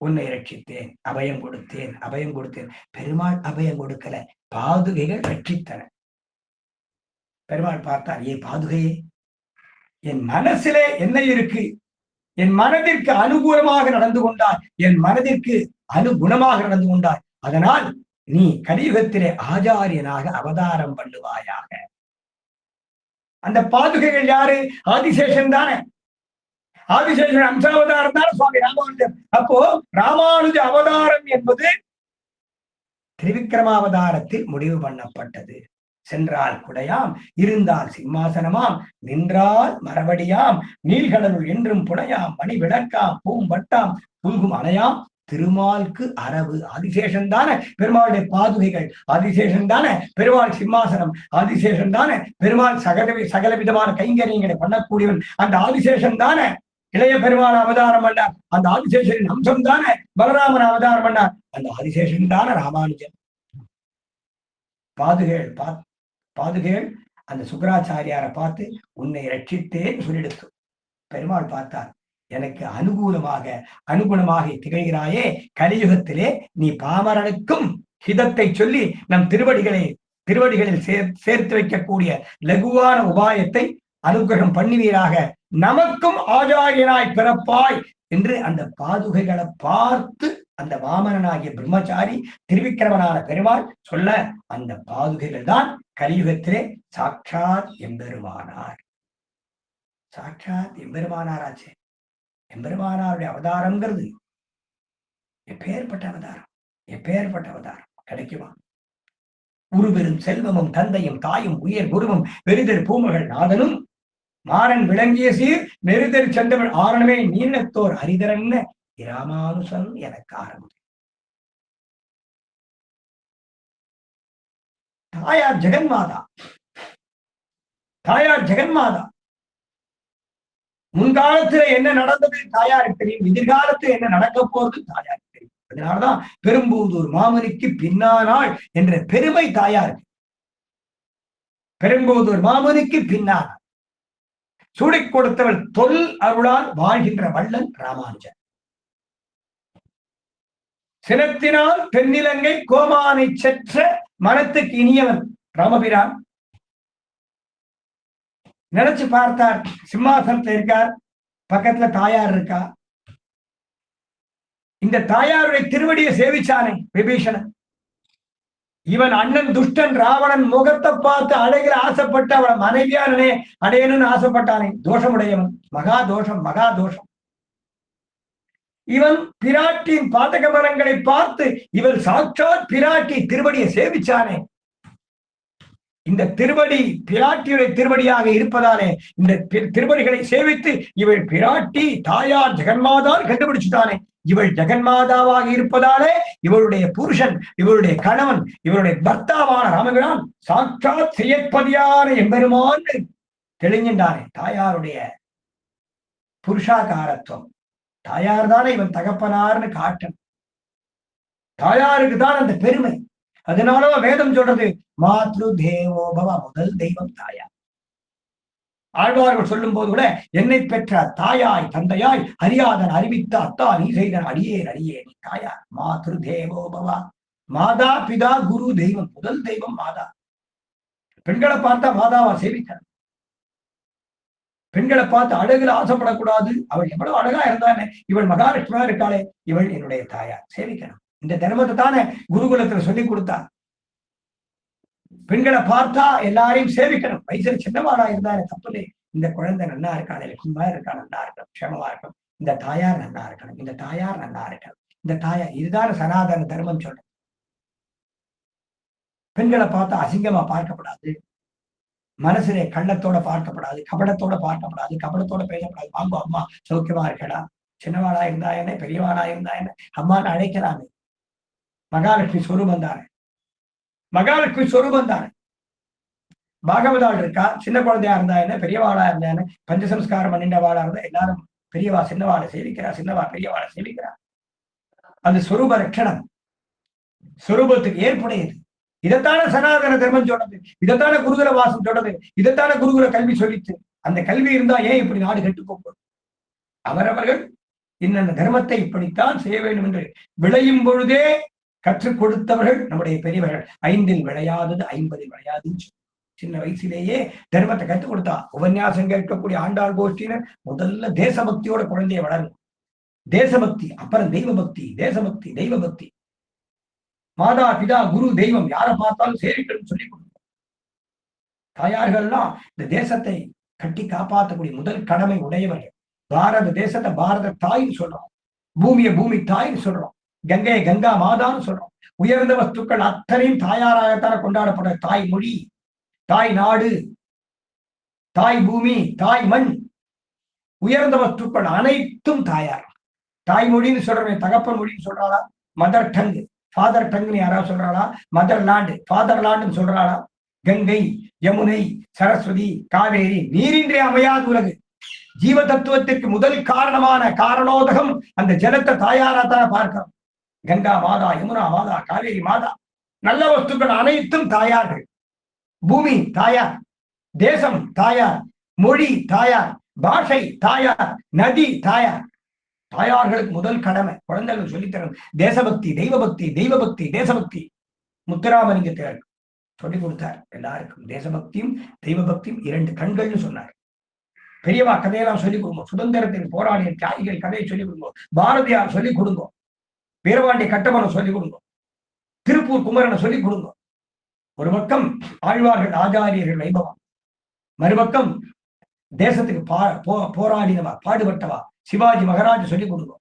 உன்னை ரட்சித்தேன், அபயம் கொடுத்தேன், அபயம் கொடுத்தேன். பெருமாள் அபயம் கொடுக்கல, பாதுகைகள் ரட்சித்தன. பெருமாள் பார்த்தார், ஏ பாதுகையே, என் மனசிலே என்ன இருக்கு, என் மனதிற்கு அனுகூலமாக நடந்து கொண்டாய், என் மனதிற்கு அனுகுணமாக நடந்து கொண்டாய். அதனால் நீ கலியுகத்திலே ஆச்சாரியனாக அவதாரம் பண்ணுவாயாக. அந்த பாதுகைகள் யாரு? ஆதிசேஷன் தானே. ஆதிசேஷன் அம்சாவதாரம் தான் சுவாமி ராமானுஜர். அப்போ ராமானுஜ அவதாரம் என்பது திரிவிக்ரமாவதாரத்தில் முடிவு பண்ணப்பட்டது. சென்றால் குடையாம், இருந்தால் சிம்மாசனமாம், நின்றால் மரபடியாம், நீள்கடலுள் என்றும் புனையாம், மணி விளக்காம், பூம்பட்டாம், புல்கும் அணையாம், திருமால்க்கு அரவு. ஆதிசேஷன் தானே பெருமாளுடைய பாதுகைகள், ஆதிசேஷன் தானே பெருமாள் சிம்மாசனம், ஆதிசேஷன் தானே பெருமாள் சகல விதமான கைங்கரியங்களை பண்ணக்கூடியவன். அந்த ஆதிசேஷன் தானே இளைய பெருமாள் அவதாரம் பண்ணார், அந்த ஆதிசேஷனின் அம்சம் தானே பலராமன் அவதாரம் பண்ணார், அந்த ஆதிசேஷன் தானே ராமானுஜன். பாதுகேள் அந்த சுக்கராச்சாரியாரை பார்த்து உன்னை ரட்சித்தேன் சொல்லிடுத்து. பெருமாள் பார்த்தார், எனக்கு அனுகுணமாக திகழ்கிறாயே, கலியுகத்திலே நீ பாமரனுக்கும் ஹிதத்தை சொல்லி நம் திருவடிகளில் சேர்த்து வைக்கக்கூடிய லகுவான உபாயத்தை அனுகிரகம் பண்ணுவீராக, நமக்கும் ஆச்சாரியனாய் பிறப்பாய் என்று அந்த பாதுகைகளை பார்த்து அந்த வாமனனாகிய பிரம்மச்சாரி திருவிக்கிரமனான பெருமாள் சொல்ல, அந்த பாதுகைகள் தான் கலியுகத்திலே சாட்சாத் எம்பெருமானார். சாட்சாத் எம்பெருமானாராச்சே. எம்பெருமானாருடைய அவதாரம்ங்கிறது எப்பேற்பட்ட அவதாரம் கிடைக்குமா? உருபெரும் செல்வமும் தந்தையும் தாயும் உயர் குருவும் வெறிதர் பூமகள் நாதனும் மாறன் விளங்கிய சீர் நெருதர் சென்றவள் ஆரணமே நீலத்தோர் ஹரிதரன்ன இராமானுசன் எனக்கு ஆரம்பம். தாயார் ஜெகன்மாதா. முன்காலத்துல என்ன நடந்தது தாயாருக்கு தெரியும், எதிர்காலத்துல என்ன நடக்க போறது தாயாருக்கு தெரியும். அதனாலதான் பெரும்பூதூர் மாமுனிக்கு பின்னானாள் என்ற பெருமை தாயாருக்கு. பெரும்பூதூர் மாமுனிக்கு பின்னானாள் சூடிக் கொடுத்தவள் தொல் அருளால் வாழ்கின்ற வள்ளல் ராமானுஜன். சினத்தினால் தென்னிலங்கை கோமானை செற்ற மனத்துக்கு இனியவன் ராமபிரான். நினைச்சு பார்த்தார், சிம்மாசனத்துல இருக்கார், பக்கத்துல தாயார் இருக்கா. இந்த தாயாருடைய திருவடியை சேவிச்சானே விபீஷணன். இவன் அண்ணன் துஷ்டன் ராவணன் முகத்தை பார்த்து அழகில் ஆசைப்பட்டு அவளை மனைவியானே அடையணும்னு ஆசைப்பட்டானே, தோஷமுடையவன். மகா தோஷம். இவன் பிராட்டியின் பாதக மரங்களை பார்த்து இவள் சாட்சாத் பிராட்டி திருவடியை சேவிச்சானே. இந்த திருவடி பிராட்டியுடைய திருவடியாக இருப்பதாலே இந்த திருவடிகளை சேவித்து இவள் பிராட்டி தாயார் ஜெகன்மாதான் கண்டுபிடிச்சுட்டானே. இவள் ஜெகன்மாதாவாக இருப்பதாலே இவளுடைய புருஷன், இவளுடைய கணவன், இவருடைய பர்த்தாவான ராமபிரான் சாட்சாத் செய்யப்பதியான எம்பெருமான் தெளிஞ்சின்றானே. தாயாருடைய புருஷாகாரத்துவம், தாயார் தானே இவன் தகப்பனார்னு காட்டன். தாயாருக்கு தான் அந்த பெருமை. அதனால வேதம் சொல்றது மாத்ரு தேவோபவ, முதல் தெய்வம் தாயார். ஆழ்வார்கள் சொல்லும் போது கூட என்னை பெற்ற தாயாய் தந்தையாய் அறியாதன் அறிவித்த அத்தா நீ செய்தன் அடியே நீ தாயார். மாத்ரு தேவோபவா, மாதா பிதா குரு தெய்வம், முதல் தெய்வம் மாதா. பெண்களை பார்த்தா மாதாவா சேவிக்கணும். பெண்களை பார்த்து அழகுல ஆசைப்படக்கூடாது. அவள் எவ்வளவு அழகா இருந்தானே, இவள் மகாலட்சுமியா இருக்காளே, இவள் என்னுடைய தாயார், சேவிக்கணும். இந்த தர்மத்தை தானே குருகுலத்துல சொல்லி கொடுத்தா. பெண்களை பார்த்தா எல்லாரையும் சேவிக்கணும். வயசுல சின்னவாடா இருந்தானே தப்புலே, இந்த குழந்தை நல்லா இருக்கானே, லட்சுமியா இருக்கா, நல்லா இருக்கணும், க்ஷேமமா இருக்கணும், இந்த தாயார் நல்லா இருக்கணும், இந்த தாயார் நல்லா இருக்கணும், இந்த தாயார். இதுதான் சனாதன தர்மம் சொல்றது. பெண்களை பார்த்தா அசிங்கமா பார்க்கப்படாது, மனசுலே கள்ளத்தோட பார்க்கப்படாது, கபடத்தோட பார்க்கப்படாது, கபடத்தோட பேசப்படாது. வாங்க அம்மா சௌக்கியமா இருக்கடா, சின்னவாளா இருந்தா என்ன, பெரியவாளா இருந்தா என்ன, அம்மான்னு அழைக்கலாமே. மகாலட்சுமி சொரூபம் தானே, மகாலட்சுமி சொரூபம் தானே. பாகவதாள் இருக்கா, சின்ன குழந்தையா இருந்தா என்ன, பெரியவாளா இருந்தா என்ன, பஞ்சசம்ஸ்காரம் பண்ணிண்டவாளா இருந்தா எல்லாரும் பெரியவா சின்னவாளை சேவிக்கிறா, சின்னவா பெரியவாளை சேவிக்கிறா. அது சொரூப ரட்சணம், சொரூபத்துக்கு ஏற்புடையது. இதைத்தான சனாதன தர்மம் சொல்றது, இதைத்தான குருகுல வாசம் சொல்றது, இதைத்தான குருகுல கல்வி சொல்லிச்சு. அந்த கல்வி இருந்தா ஏன் இப்படி நாடு கெட்டு போகும்? அவரவர்கள் இந்த தர்மத்தை இப்படித்தான் செய்ய வேண்டும் என்று விளையும் பொழுதே கற்றுக் கொடுத்தவர்கள் நம்முடைய பெரியவர்கள். 5இல் விளையாதது 50இல் விளையாதுன்னு சின்ன வயசுலேயே தர்மத்தை கற்றுக் கொடுத்தா. உபன்யாசம் கேட்கக்கூடிய ஆண்டாள் கோஷ்டினர் முதல்ல தேசபக்தியோட குழந்தைய வளரும். தேசபக்தி, அப்புறம் தெய்வ பக்தி, தேசபக்தி, தெய்வ பக்தி. மாதா பிதா குரு தெய்வம் யாரை பார்த்தாலும் சேவிக்கணும்னு சொல்லி கொடுத்தோம். தாயார்கள்லாம் இந்த தேசத்தை கட்டி காப்பாற்றக்கூடிய முதல் கடமை உடையவர்கள். பாரத தேசத்தை பாரத தாய்ன்னு சொல்றோம், பூமியை பூமி தாய்ன்னு சொல்றோம், கங்கையை கங்கா மாதான்னு சொல்றோம். உயர்ந்த வஸ்துக்கள் அத்தனையும் தாயாராகத்தான கொண்டாடப்படுற. தாய் மொழி, தாய் நாடு, தாய் பூமி, தாய் மண், உயர்ந்த வஸ்துக்கள் அனைத்தும் தாயார். தாய்மொழின்னு சொல்றேன், தகப்பன் மொழின்னு சொல்றாளா? மதர் டங், ஃபாதர் டங்னு யாராவது சொல்றாளா? மதர் லேண்ட், ஃபாதர் லேண்ட்னு சொல்றாளா? கங்கை, யமுனை, சரஸ்வதி, காவேரி, நீரின்றி அமையாது உலகு. ஜீவ தத்துவத்திற்கு முதல் காரணமான காரணோதகம் அந்த ஜலத்தை தாயாராத்தான பார்க்கிறோம். கங்கா மாதா, யமுனா மாதா, காவேரி மாதா, நல்ல வஸ்துக்கள் அனைத்தும் தாயார்கள். பூமி தாயார், தேசம் தாயார், மொழி தாயார், பாஷை தாயார், நதி தாயார். தாயார்களுக்கு முதல் கடமை குழந்தைகள் சொல்லித்தரும் தேசபக்தி, தெய்வபக்தி, தெய்வபக்தி, தேசபக்தி. முத்துராமலிங்கத்தினர் சொல்லிக் கொடுத்தார் எல்லாருக்கும். தேசபக்தியும் தெய்வபக்தியும் 2 கண்கள்னு சொன்னார். பெரியவா கதையெல்லாம் சொல்லிக் கொடுங்க. சுதந்திரத்தின் போராடிய தியாகிகள் கதையை சொல்லிக் கொடுங்க. பாரதியார் சொல்லிக் கொடுங்க. வீரபாண்டிய கட்டபொம்மன் சொல்லிக் கொடுங்க. திருப்பூர் குமரனை சொல்லிக் கொடுங்க. ஒரு பக்கம் ஆழ்வார்கள் ஆச்சாரியர்கள் வைபவம், மறுபக்கம் தேசத்துக்கு போராடினவா பாடுபட்டவா சிவாஜி மகாராஜ் சொல்லிக் கொடுங்க.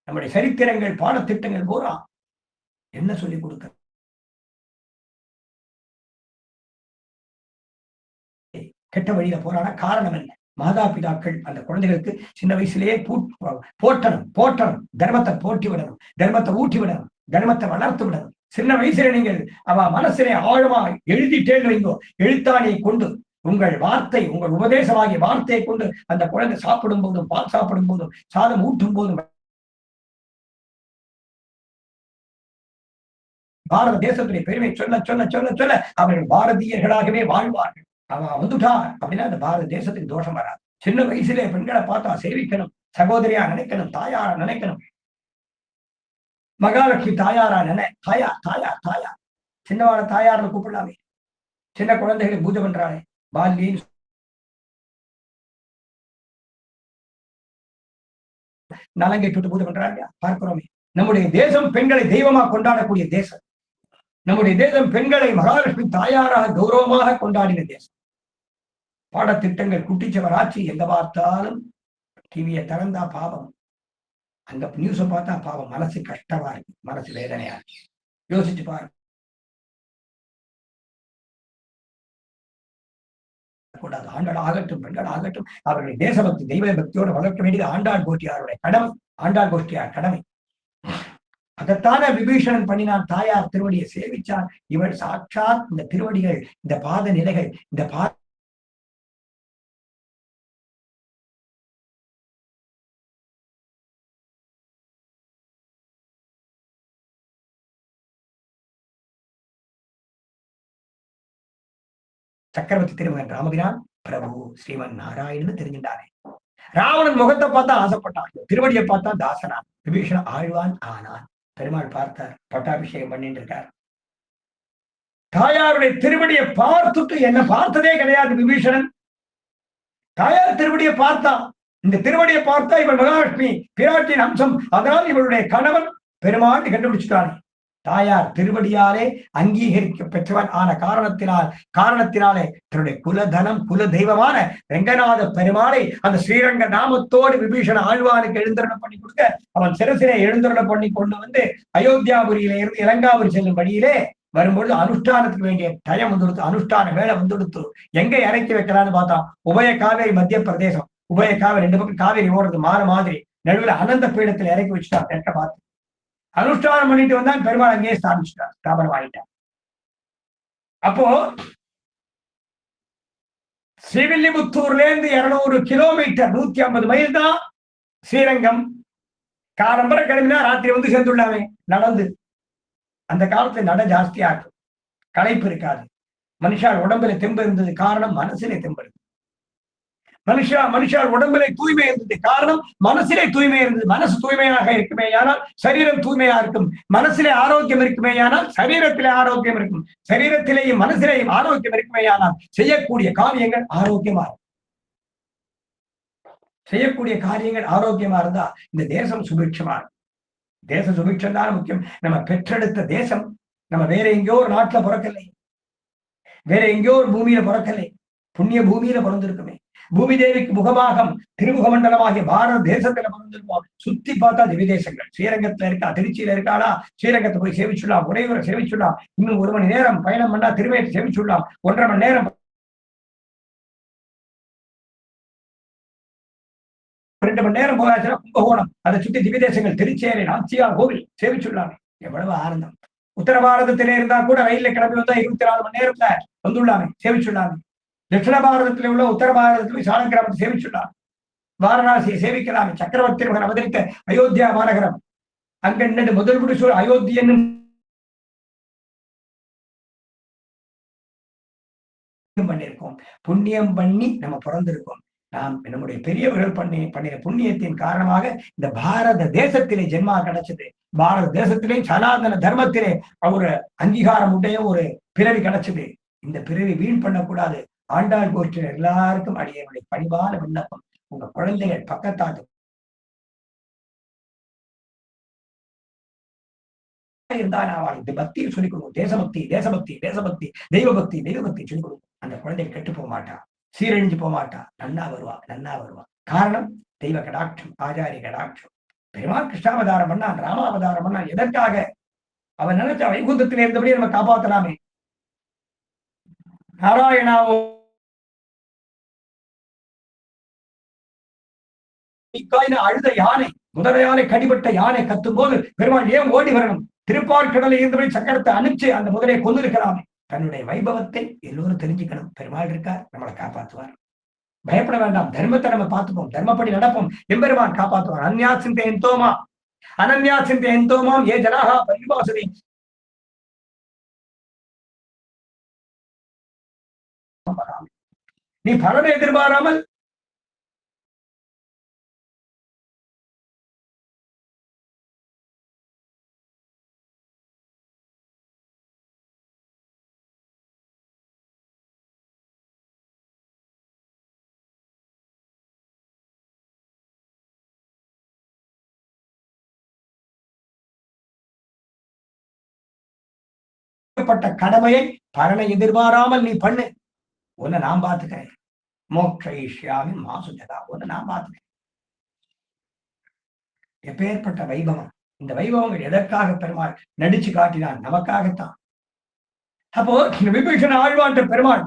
நம்முடைய சரித்திரங்கள் பாடத்திட்டங்கள் பூரா என்ன சொல்லிக் கொடுக்க? கெட்ட வழியில போராட காரணம் என்ன? மாதா பிதாக்கள் அந்த குழந்தைகளுக்கு சின்ன வயசுலேயே போட்டணும் தர்மத்தை போட்டி விடணும், தர்மத்தை ஊட்டி விடணும், தர்மத்தை வளர்த்து விடணும். சின்ன வயசுல நீங்கள் அவ மனசிலே ஆழமா எழுதிட்டே வைங்கோ. எழுத்தாணியை கொண்டு உங்கள் வார்த்தை, உங்கள் உபதேசமாகிய வார்த்தையை கொண்டு அந்த குழந்தை சாப்பிடும் போதும், பால் சாப்பிடும் போதும், சாதம் ஊட்டும் போதும் பாரத தேசத்துடைய பெருமை சொல்ல சொல்ல சொல்ல சொல்ல அவர்கள் பாரதியர்களாகவே வாழ்வார்கள். அவன் வந்துட்டா அப்படின்னா அந்த பாரத தேசத்துக்கு தோஷம் வராது. சின்ன வயசுல பெண்களை பார்த்தா சேவிக்கணும், சகோதரியா நினைக்கணும், தாயாரா நினைக்கணும். மகாலட்சுமி தாயாரா தாயார் தாயார் தாயார். சின்னவாழ தாயார்னு கூப்பிடலாமே. சின்ன குழந்தைகளை பூஜை பண்றாளே பால்லின்னு நலங்கை பூஜை பண்றாங்க பார்க்கிறோமே. நம்முடைய தேசம் பெண்களை தெய்வமா கொண்டாடக்கூடிய தேசம். நம்முடைய தேசம் பெண்களை மகாலட்சுமி தாயாராக கௌரவமாக கொண்டாடின தேசம். பாடத்திட்டங்கள் குட்டிச்சவர் ஆட்சி. எங்க பார்த்தாலும் டிவியை திறந்தா பாவம், அங்க நியூஸை பார்த்தா பாவம். மனசு கஷ்டமா இருக்கு, மனசு வேதனையா இருக்கு. யோசிச்சு பாருங்க. கூடாது. ஆண்டாள் ஆகட்டும், பெண்கள் ஆகட்டும், அவர்களை தேசபக்தி தெய்வ பக்தியோடு வளர்க்க வேண்டியது ஆண்டாள் கோஷ்டியாருடைய கடமை. ஆண்டாள் கோஷ்டியார் கடமை. அதைத்தான விபீஷணன் பண்ணினான். தாயார் திருவடியை சேவிச்சான். இவள் சாட்சாத் இந்த திருவடிகள், இந்த பாத நிலைகள், இந்த சக்கரவர்த்தி திருமகன் ராமபிரான் பிரபு ஸ்ரீமன் நாராயணன் தெரிஞ்சின்றானே. ராவணன் முகத்தை பார்த்தா ஆசைப்பட்டான், திருவடியை பார்த்தா தாசனான். விபீஷணன் ஆழ்வான் ஆனான். பெருமாள் பார்த்தார், பட்டாபிஷேகம் பண்ணிட்டு இருக்கார். தாயாருடைய திருவடியை பார்த்துட்டு என்ன பார்த்ததே கிடையாது விபீஷணன். தாயார் திருவடியை பார்த்தான். இந்த திருவடியை பார்த்தா இவள் மகாலட்சுமி பிராட்டியின் அம்சம், அதனால் இவளுடைய கணவன் பெருமாள் கண்டுபிடிச்சுட்டானே. தாயார் திருவடியாலே அங்கீகரிக்க பெற்றவன் ஆன காரணத்தினாலே தன்னுடைய குலதனம் குல தெய்வமான ரெங்கநாத பெருமாளை அந்த ஸ்ரீரங்க நாமத்தோடு விபீஷண ஆழ்வானுக்கு எழுந்தருளம் பண்ணி கொடுக்க, அவன் சிறசிலே எழுந்தருளம் பண்ணி கொண்டு வந்து அயோத்தியாபுரியில இருந்து இலங்காபுரி செல்லும் வழியிலே வரும்பொழுது அனுஷ்டானத்துக்கு வேண்டிய டயம் வந்துடுத்து, அனுஷ்டான வேலை வந்துடுத்து. எங்க இறக்கி வைக்கிறான்னு பார்த்தா உபய காவேரி மத்திய பிரதேசம். உபய காவேரி 2 பக்கம் காவேரி ஓடுறது மாதிரி நடுவில் அனந்த பீடத்துல இறக்கி வச்சுட்டான். தெற்க பார்த்து அனுஷ்டானம் பண்ணிட்டு வந்தா பெருமாள் அங்கேயே ஸ்தாபனம் ஆயிட்டார். அப்போ ஸ்ரீவில்லிபுத்தூர்ல இருந்து 200 கிலோமீட்டர் 150 மைல் தான் ஸ்ரீரங்கம். காலம்பரை கிளம்பினா ராத்திரி வந்து சேர்ந்துள்ளாமே நடந்து. அந்த காலத்துல நட ஜாஸ்தியா இருக்கும், களைப்பு இருக்காது. மனுஷால் உடம்புல தெம்பு இருந்தது, காரணம் மனசிலே தெம்பு இருந்தது. மனுஷால் உடம்பிலே தூய்மை இருந்தது, காரணம் மனசிலே தூய்மை இருந்தது. மனசு தூய்மையாக இருக்குமேயானால் சரீரம் தூய்மையா இருக்கும். மனசிலே ஆரோக்கியம் இருக்குமேயானால் சரீரத்திலே ஆரோக்கியம் இருக்கும். சரீரத்திலேயும் மனசிலேயும் ஆரோக்கியம் இருக்குமேயானால் செய்யக்கூடிய காரியங்கள் ஆரோக்கியமா இருக்கும். செய்யக்கூடிய காரியங்கள் ஆரோக்கியமா இருந்தா இந்த தேசம் சுபிட்சமா இருக்கும். தேச சுபிட்சம் தான் முக்கியம். நம்ம பெற்றெடுத்த தேசம் நம்ம வேற எங்கேயோ ஒரு நாட்டுல பிறக்கலை, வேற எங்கேயோ ஒரு பூமியில பிறக்கலை, புண்ணிய பூமியில பிறந்திருக்குமே. பூமி தேவிக்கு முகமாகம் திருமுக மண்டலமாகிய பாரத தேசத்துல பிறந்திருப்போம். சுத்தி பார்த்தா திவ்ய தேசங்கள். ஸ்ரீரங்கத்துல இருக்கா, திருச்சியில இருக்காளா, ஸ்ரீரங்கத்தை போய் சேவிச்சுடலாம், உடையூரை சேவிச்சுடலாம். இன்னும் 1 மணி நேரம் பயணம் பண்ணா திருவேற்றை சேவிச்சுடலாம். 1.5 மணி நேரம் 2 மணி நேரம் போயாச்சுன்னா கும்பகோணம், அதை சுத்தி திவ்ய தேசங்கள் திருச்சேரி, நாச்சியார் கோவில் சேவிச்சுடலாமே. எவ்வளவு ஆனந்தம். உத்தர பாரதத்திலே இருந்தா கூட ரயில்ல கிளம்பி வந்தா 24 மணி நேரத்துல வந்துள்ளாமே, சேவிச்சுடலாமே. தட்சிண பாரதத்தில் உள்ள உத்தர பாரதத்தில் சால கிராமத்தை சேவிச்சுள்ளார். வாரணாசியை சேவிக்கலாமே. சக்கரவர்த்தி மகன் அவதரித்த அயோத்தியா மாநகரம். அங்க முதல் முடி அயோத்தி என்னும் பண்ணியிருக்கோம். புண்ணியம் பண்ணி நம்ம பிறந்திருக்கோம். நாம் நம்முடைய பெரியவர்கள் பண்ணின புண்ணியத்தின் காரணமாக இந்த பாரத தேசத்திலே ஜென்மா கிடைச்சது. பாரத தேசத்திலே சனாதன தர்மத்திலே ஒரு அங்கீகாரம் உடைய ஒரு பிறவி கிடைச்சது. இந்த பிறவி வீண் பண்ணக்கூடாது. ஆண்டாள் போற்றின எல்லாருக்கும் அடியனுடைய பணிவான விண்ணப்பம், உங்க குழந்தைகள் பக்கத்தாட்டு இருந்தால் அவளுக்கு பக்தியை சொல்லிக் கொடுக்கும். தேசபக்தி தேசபக்தி தேசபக்தி தெய்வபக்தி தெய்வபக்தி சொல்லிக் கொடுக்கும். அந்த குழந்தைகள் கெட்டு போக மாட்டா, சீரழிஞ்சு போக மாட்டா, நன்னா வருவா நன்னா வருவா. காரணம் தெய்வ கடாட்சம், ஆச்சாரிய கடாட்சம். பெருமாள் கிருஷ்ணாவதாரம் பண்ணான், ராமாவதாரம் பண்ணான். எதற்காக? அவன் நினைச்ச வைகுந்தத்தில் இருந்தபடி நம்ம காப்பாத்தலாமே. நாராயணாவோ அழுத யானை, முதலையானை கடிபட்ட யானை கத்தும் போது பெருமாள் ஏன் ஓடி வரணும்? திருப்பார்கடலை இருந்தபடி சக்கரத்தை அனுப்பிச்சு அந்த முதலையை கொண்டிருக்கலாமே. தன்னுடைய வைபவத்தை எல்லோரும் தெரிஞ்சுக்கணும். பெருமாள் இருக்கார், நம்மளை காப்பாற்றுவார். பயப்பட வேண்டாம். தர்மத்தை நம்ம பார்த்துப்போம், தர்மப்படி நடப்போம். எம்பெருமான் காப்பாற்றுவார். அன்யா சிந்தை எந்தோமா அனன்யா சிந்தை எந்தோமாம் ஏ ஜனாகா பரிபாசதி. நீ பலனை எதிர்பாராமல் கடமையை பலனை எதிர்பாராமல் நீ பண்ணு. உன்னை நான் பார்த்துக்கிறேன். மோக்ஷயிஷ்யாமி மா சுஜதா. உன்னை நான் பார்த்துக்கிறேன். எப்பேற்பட்ட வைபவம்! இந்த வைபவங்கள் எதற்காக பெருமாள் நடிச்சு காட்டினான்? நமக்காகத்தான். அப்போ இந்த விபீஷண ஆழ்வான்ற பெருமாள்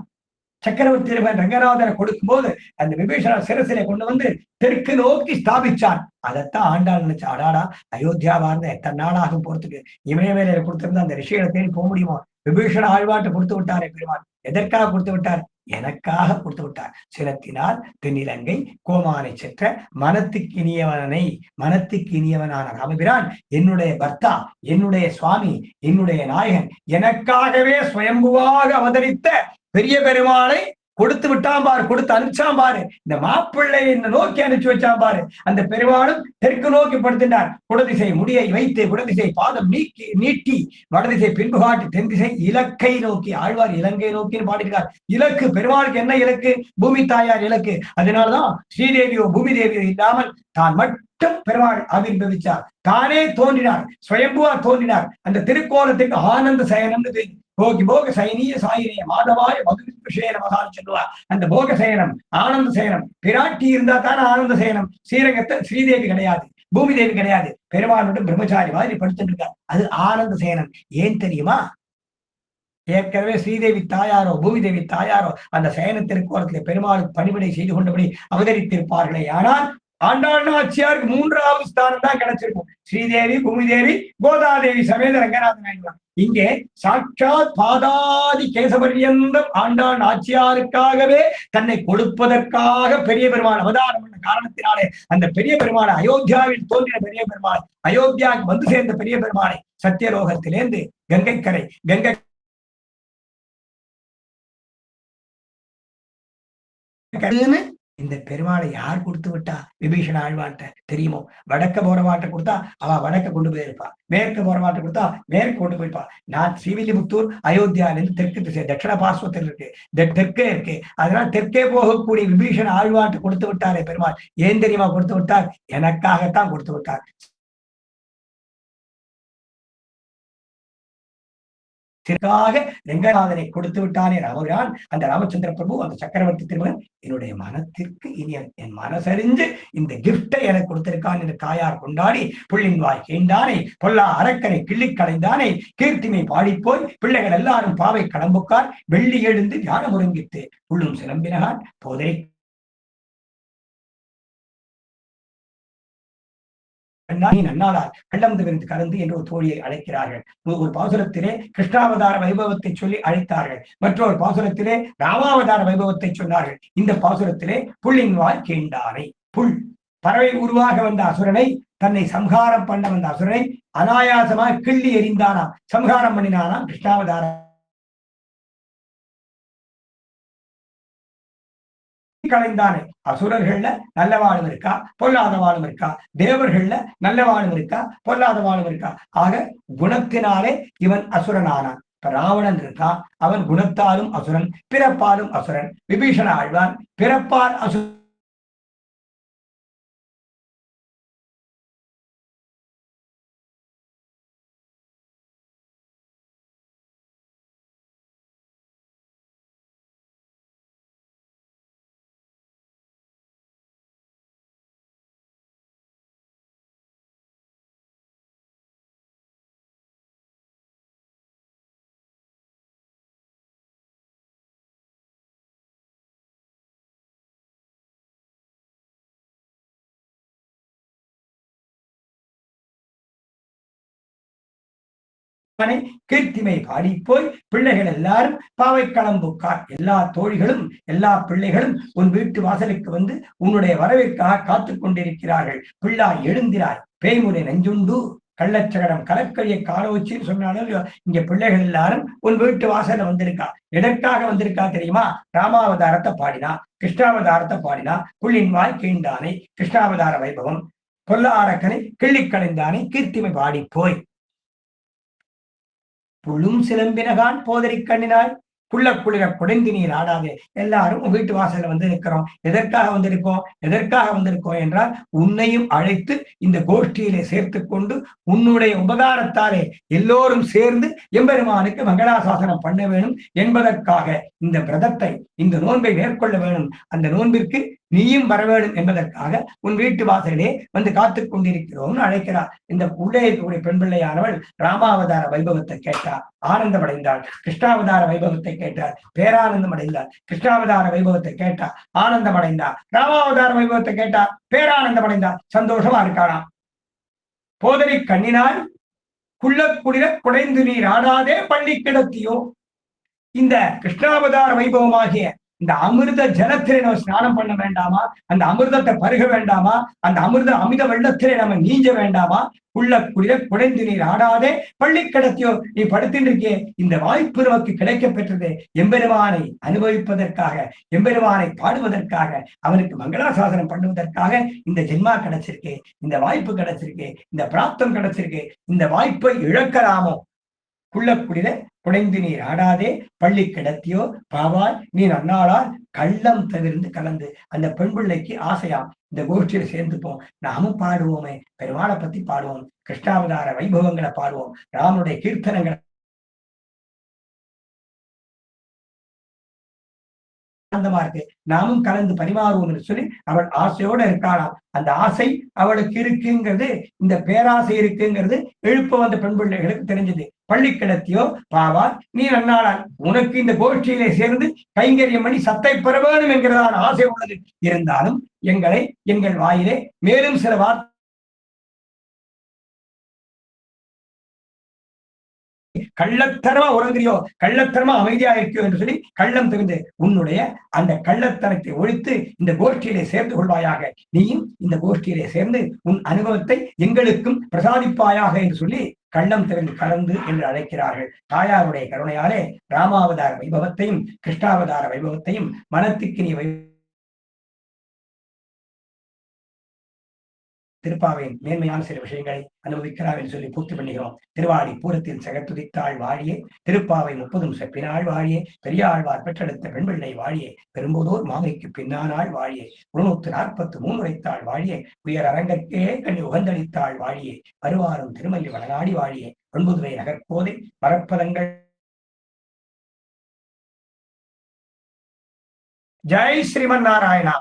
சக்கரவர்த்தி ரங்கநாதனை கொடுக்கும் போது அந்த விபீஷண சிரசிலை கொண்டு வந்து தெற்கு நோக்கி ஸ்தாபிச்சான். அதைத்தான் ஆண்டாள் நினைச்சா, அடாடா அயோத்தியா வாழ்ந்த எத்தனை நாளாகும் போறதுக்கு, இமயமேல கொடுத்திருந்த அந்த ரிஷிகளை தேடி போக முடியுமோ? விபீஷண ஆழ்வாட்டை கொடுத்து விட்டாரே பெருமாள். எதற்காக கொடுத்து விட்டார்? எனக்காக கொடுத்து விட்டார். சினத்தினால் தென்னிலங்கை கோமானை சென்ற மனத்துக்கு இனியவனை, மனத்துக்கு இனியவனான ராமபிரான் என்னுடைய பர்த்தா, என்னுடைய சுவாமி, என்னுடைய நாயகன், எனக்காகவே சுயம்புவாக அவதரித்த பெரிய பெருமாளை கொடுத்து விட்டான் பாரு, கொடுத்து அனுப்பிச்சான் பாரு. இந்த மாப்பிள்ளை என்ன நோக்கி அனுப்பிச்சு வச்சான் பாரு. அந்த பெருமாளும் தெற்கு நோக்கி படுத்தினார். குடதிசை முடியை வைத்து குடதிசை பாதம் நீட்டி வடதிசை பின்பு காட்டி தென் திசை இலக்கை நோக்கி. ஆழ்வார் இலங்கை நோக்கின்னு பாடியிருக்கார். இலக்கு பெருமாளுக்கு என்ன இலக்கு? பூமி தாயார் இலக்கு. அதனாலதான் ஸ்ரீதேவியோ பூமி தேவியோ இல்லாமல் தான் மட்டும் பெருமாள் ஆவிர்பவிச்சார். தானே தோன்றினார், சுயம்புவா தோன்றினார். அந்த திருக்கோலத்துக்கு ஆனந்த சயனம்னு போகி போக சயனிய சாயினே மாதவாய மதுவிஷேன மகான்னு சொல்லுவார். அந்த போக சயனம், ஆனந்த சயனம். பிராட்டி இருந்தா தானே ஆனந்த சயனம். ஸ்ரீரங்கத்தை ஸ்ரீதேவி கிடையாது, பூமி தேவி கிடையாது. பெருமாளோட பிரம்மச்சாரி மாதிரி படுத்துட்டு இருக்கார். அது ஆனந்த சயனம். ஏன் தெரியுமா? ஏற்கனவே ஸ்ரீதேவி தாயாரோ பூமி தேவி தாயாரோ அந்த சயன திருக்கோலத்திலே பெருமாளுக்கு பணிவிடை செய்து கொண்டபடி அவதரித்திருப்பார்களே. ஆனால் ஆண்டாள் நாச்சியாருக்கு 3வது ஸ்தானம் தான் கிடைச்சிருக்கும். ஸ்ரீதேவி, பூமிதேவி, கோதாதேவி சமேத ரங்கநாதன் ஆயிடுவார். இங்கே சாட்சாத் பாதாதி கேசபரியந்தம் ஆண்டாள் நாச்சியாருக்காகவே தன்னை கொடுப்பதற்காக பெரிய பெருமாள் அவதாரம் பண்ண காரணத்தினாலே அந்த பெரிய பெருமாளை, அயோத்தியாவில் தோன்றின பெரிய பெருமாள், அயோத்தியாவுக்கு வந்து சேர்ந்த பெரிய பெருமாளை சத்தியலோகத்திலேந்து கங்கைக்கரை கங்கை இந்த பெருமாளை யார் கொடுத்து விட்டா? விபீஷண ஆழ்வாட்ட தெரியுமோ? வடக்க போறவாட்ட கொடுத்தா அவ வடக்க கொண்டு போயிருப்பா, மேற்க போறவாட்ட கொடுத்தா மேற்கு கொண்டு போயிருப்பா. நான் ஸ்ரீவில்லிபுத்தூர் அயோத்தியாவிலிருந்து தெற்கு திசை தட்சிண பார்ஸ்வத்தில் இருக்கு, தெற்கே இருக்கு. அதனால தெற்கே போகக்கூடிய விபீஷண ஆழ்வாட்ட கொடுத்து விட்டாரே பெருமாள். ஏன் தெரியுமா கொடுத்து விட்டார்? எனக்காகத்தான் கொடுத்து விட்டார். ரங்கநாதனை கொடுத்து விட்டானே ராமபிரான். அந்த ராமச்சந்திர பிரபு, அந்த சக்கரவர்த்தி திருமகன் என்னுடைய மனத்திற்கு இனி என் மனசறிஞ்சு இந்த கிஃப்டை எனக்கு கொடுத்திருக்கான் என்று தாயார் கொண்டாடி புள்ளின் வாய் கேண்டானே, பொல்லா அரக்கனை கிள்ளி களைந்தானே, கீர்த்திமை பாடிப்போய் பிள்ளைகள் எல்லாரும் பாவை கடம்புக்கார் வெள்ளி எழுந்து ஞான முருங்கித்து உள்ளும் சிலம்பினான் போதை நன்னாளார் கள்ளம் தவிர்த்து கலந்து என்று ஒரு தோழியை அழைக்கிறார்கள். ஒரு பாசுரத்திலே கிருஷ்ணாவதார வைபவத்தை சொல்லி அழைத்தார்கள். மற்றொரு பாசுரத்திலே ராமாவதார வைபவத்தை சொன்னார்கள். இந்த பாசுரத்திலே புள்ளின் வாய் கேண்டானை, புல் பறவை உருவாக வந்த அசுரனை, தன்னை சம்ஹாரம் பண்ண வந்த அசுரனை அனாயாசமாக கிள்ளி எறிந்தானாம், சம்ஹாரம் பண்ணினானாம் கிருஷ்ணாவதாரம். கலைந்தானே. அசுரர்கள்ல நல்லவாளும் இருக்கா, பொல்லாதவாளும் இருக்கா. தேவர்கள்ல நல்லவாளும் இருக்கா, பொல்லாதவாளும் இருக்கா. ஆக குணத்தினாலே இவன் அசுரனானான். இப்ப ராவணன் இருக்கான், அவன் குணத்தாலும் அசுரன், பிறப்பாலும் அசுரன். விபீஷண ஆழ்வான் பிறப்பால் அசுரன், கீர்த்திமை பாடி போய் பிள்ளைகள் எல்லாரும் பாவை களம்புக்கார். எல்லா தோழிகளும் எல்லா பிள்ளைகளும் உன் வீட்டு வாசலுக்கு வந்து உன்னுடைய வரவிற்காக காத்துக் கொண்டிருக்கிறார்கள். பிள்ளாய் எழுந்திராய், பேய்முறை நெஞ்சுண்டு கள்ளச்சகடம் கலக்கழிய காலோச்சின்னு சொன்னாலும் இங்க பிள்ளைகள் எல்லாரும் உன் வீட்டு வாசல்ல வந்திருக்கா. எதற்காக வந்திருக்கா தெரியுமா? ராமாவதாரத்தை பாடினா, கிருஷ்ணாவதாரத்தை பாடினா. புள்ளின் வாய் கீண்டானை கிருஷ்ணாவதார வைபவம், பொல்லாரக்கனை கிள்ளிக்கலைந்தானை கீர்த்திமை பாடி போய். புள்ளும் சிலம்பினகான் போதரி கண்ணினாய் புள்ள குளிர குடைந்து நீர் ஆடாதே. எல்லாரும் வீட்டு வாசல்ல வந்து இருக்கிறோம். எதற்காக வந்திருக்கோம் என்றால், உன்னையும் அழைத்து இந்த கோஷ்டியிலே சேர்த்து கொண்டு உன்னுடைய உபகாரத்தாலே எல்லோரும் சேர்ந்து எம்பெருமானுக்கு மங்களாசாசனம் பண்ண வேணும் என்பதற்காக இந்த விரதத்தை, இந்த நோன்பை மேற்கொள்ள வேணும். அந்த நோன்பிற்கு நீயும் வர வேண்டும் என்பதற்காக உன் வீட்டு வாசலே வந்து காத்துக் கொண்டிருக்கிறோம்னு அழைக்கிறார். இந்த உள்ளே இருக்கக்கூடிய பெண் பிள்ளையானவள் ராமாவதார வைபவத்தை கேட்டார், ஆனந்தமடைந்தாள். கிருஷ்ணாவதார வைபவத்தை கேட்டார், பேரானந்தம் அடைந்தார். கிருஷ்ணாவதார வைபவத்தை கேட்டார், ஆனந்தம் அடைந்தார். ராமாவதார வைபவத்தை கேட்டார், பேரானந்தம் அடைந்தார். சந்தோஷமா இருக்காராம். போதரி கண்ணினால் குள்ள குளிர குடைந்து நீர் ஆடாதே பள்ளி கிடத்தியோ. இந்த கிருஷ்ணாவதார வைபவமாகிய இந்த அமிர்த ஜலத்திலே நம்ம ஸ்நானம் பண்ண வேண்டாமா? அந்த அமிர்தத்தை பருக வேண்டாமா? அந்த அமிர்த வெள்ளத்திலே நம்ம நீஞ்ச வேண்டாமா? உள்ள குளிர குடைந்து நீர் ஆடாதே பள்ளி கிடத்தியோ. நீ படுத்தின்னு இருக்கே, இந்த வாய்ப்பு நமக்கு கிடைக்க பெற்றது எம்பெருமானை அனுபவிப்பதற்காக, எம்பெருமானை பாடுவதற்காக, அவனுக்கு மங்களாசாசனம் பண்ணுவதற்காக இந்த ஜென்மா கிடைச்சிருக்கு, இந்த வாய்ப்பு கிடைச்சிருக்கு, இந்த பிராப்தம் கிடைச்சிருக்கு. இந்த வாய்ப்பை இழக்கலாமோ? குள்ளக்குடில குடைந்து நீர் ஆடாதே பள்ளி கிடத்தியோ பாவாய் நீ நன்னாளால் கள்ளம் தவிர்ந்து கலந்து. அந்த பெண் பிள்ளைக்கு ஆசையாம், இந்த கோஷ்டியில சேர்ந்துப்போம், நாமும் பாடுவோமே, பெருமாளை பத்தி பாடுவோம், கிருஷ்ணாவதார வைபவங்களை பாடுவோம், ராமனுடைய கீர்த்தனங்களை ஆனந்தமா இருக்கு, நாமும் கலந்து பரிமாறுவோம் என்று சொல்லி அவள் ஆசையோட இருக்காளாம். அந்த ஆசை அவளுக்கு இருக்குங்கிறது, இந்த பேராசை இருக்குங்கிறது எழுப்ப வந்த பெண் பிள்ளைகளுக்கு தெரிஞ்சது. பள்ளி கிடத்தியோ பாவா நீ நன்னாளால், உனக்கு இந்த கோஷ்டியிலே சேர்ந்து கைங்கரியம் பண்ணி சத்தை பெற வேண்டும் என்கிறதான ஆசை உள்ளது. இருந்தாலும் எங்கள் வாயிலே மேலும் சில வார்த்தை கள்ளத்தனமா உறங்குறியோ, கள்ளத்தனமா அமைதியா இருக்கியோ என்று சொல்லி கள்ளம் தகுந்து உன்னுடைய அந்த கள்ளத்தனத்தை ஒழித்து இந்த கோஷ்டியிலே சேர்ந்து கொள்வாயாக. நீயும் இந்த கோஷ்டியிலே சேர்ந்து உன் அனுபவத்தை எங்களுக்கும் பிரசாதிப்பாயாக என்று சொல்லி கள்ளம் திறந்து கலந்து என்று அழைக்கிறார்கள். தாயாருடைய கருணையாலே ராமாவதார வைபவத்தையும் கிருஷ்ணாவதார வைபவத்தையும் மனத்துக்கினிய திருப்பாவையின் மேன்மையான சில விஷயங்களை அனுபவிக்கிறார் என்று சொல்லி பூர்த்தி பண்ணுகிறோம். திருவாடி பூரத்தில் சகத்துதித்தாள் வாழியே, திருப்பாவை 30 செப்பினாள் வாழியே, பெரியாழ்வார் பெற்றெடுத்த பெண்பிள்ளை வாழியே, பெரும்போதோர் மாமைக்கு பின்னானாள் வாழியே, 343 உரைத்தாள் வாழியே, உயர் அரங்கற்கே கண்ணி உகந்தளித்தாள் வாழியே, வருவாரும் திருமல்லி வளநாடி வாழியே, 9 நகர்கோதை மரப்பதங்கள். ஜெய் ஸ்ரீமன் நாராயணா.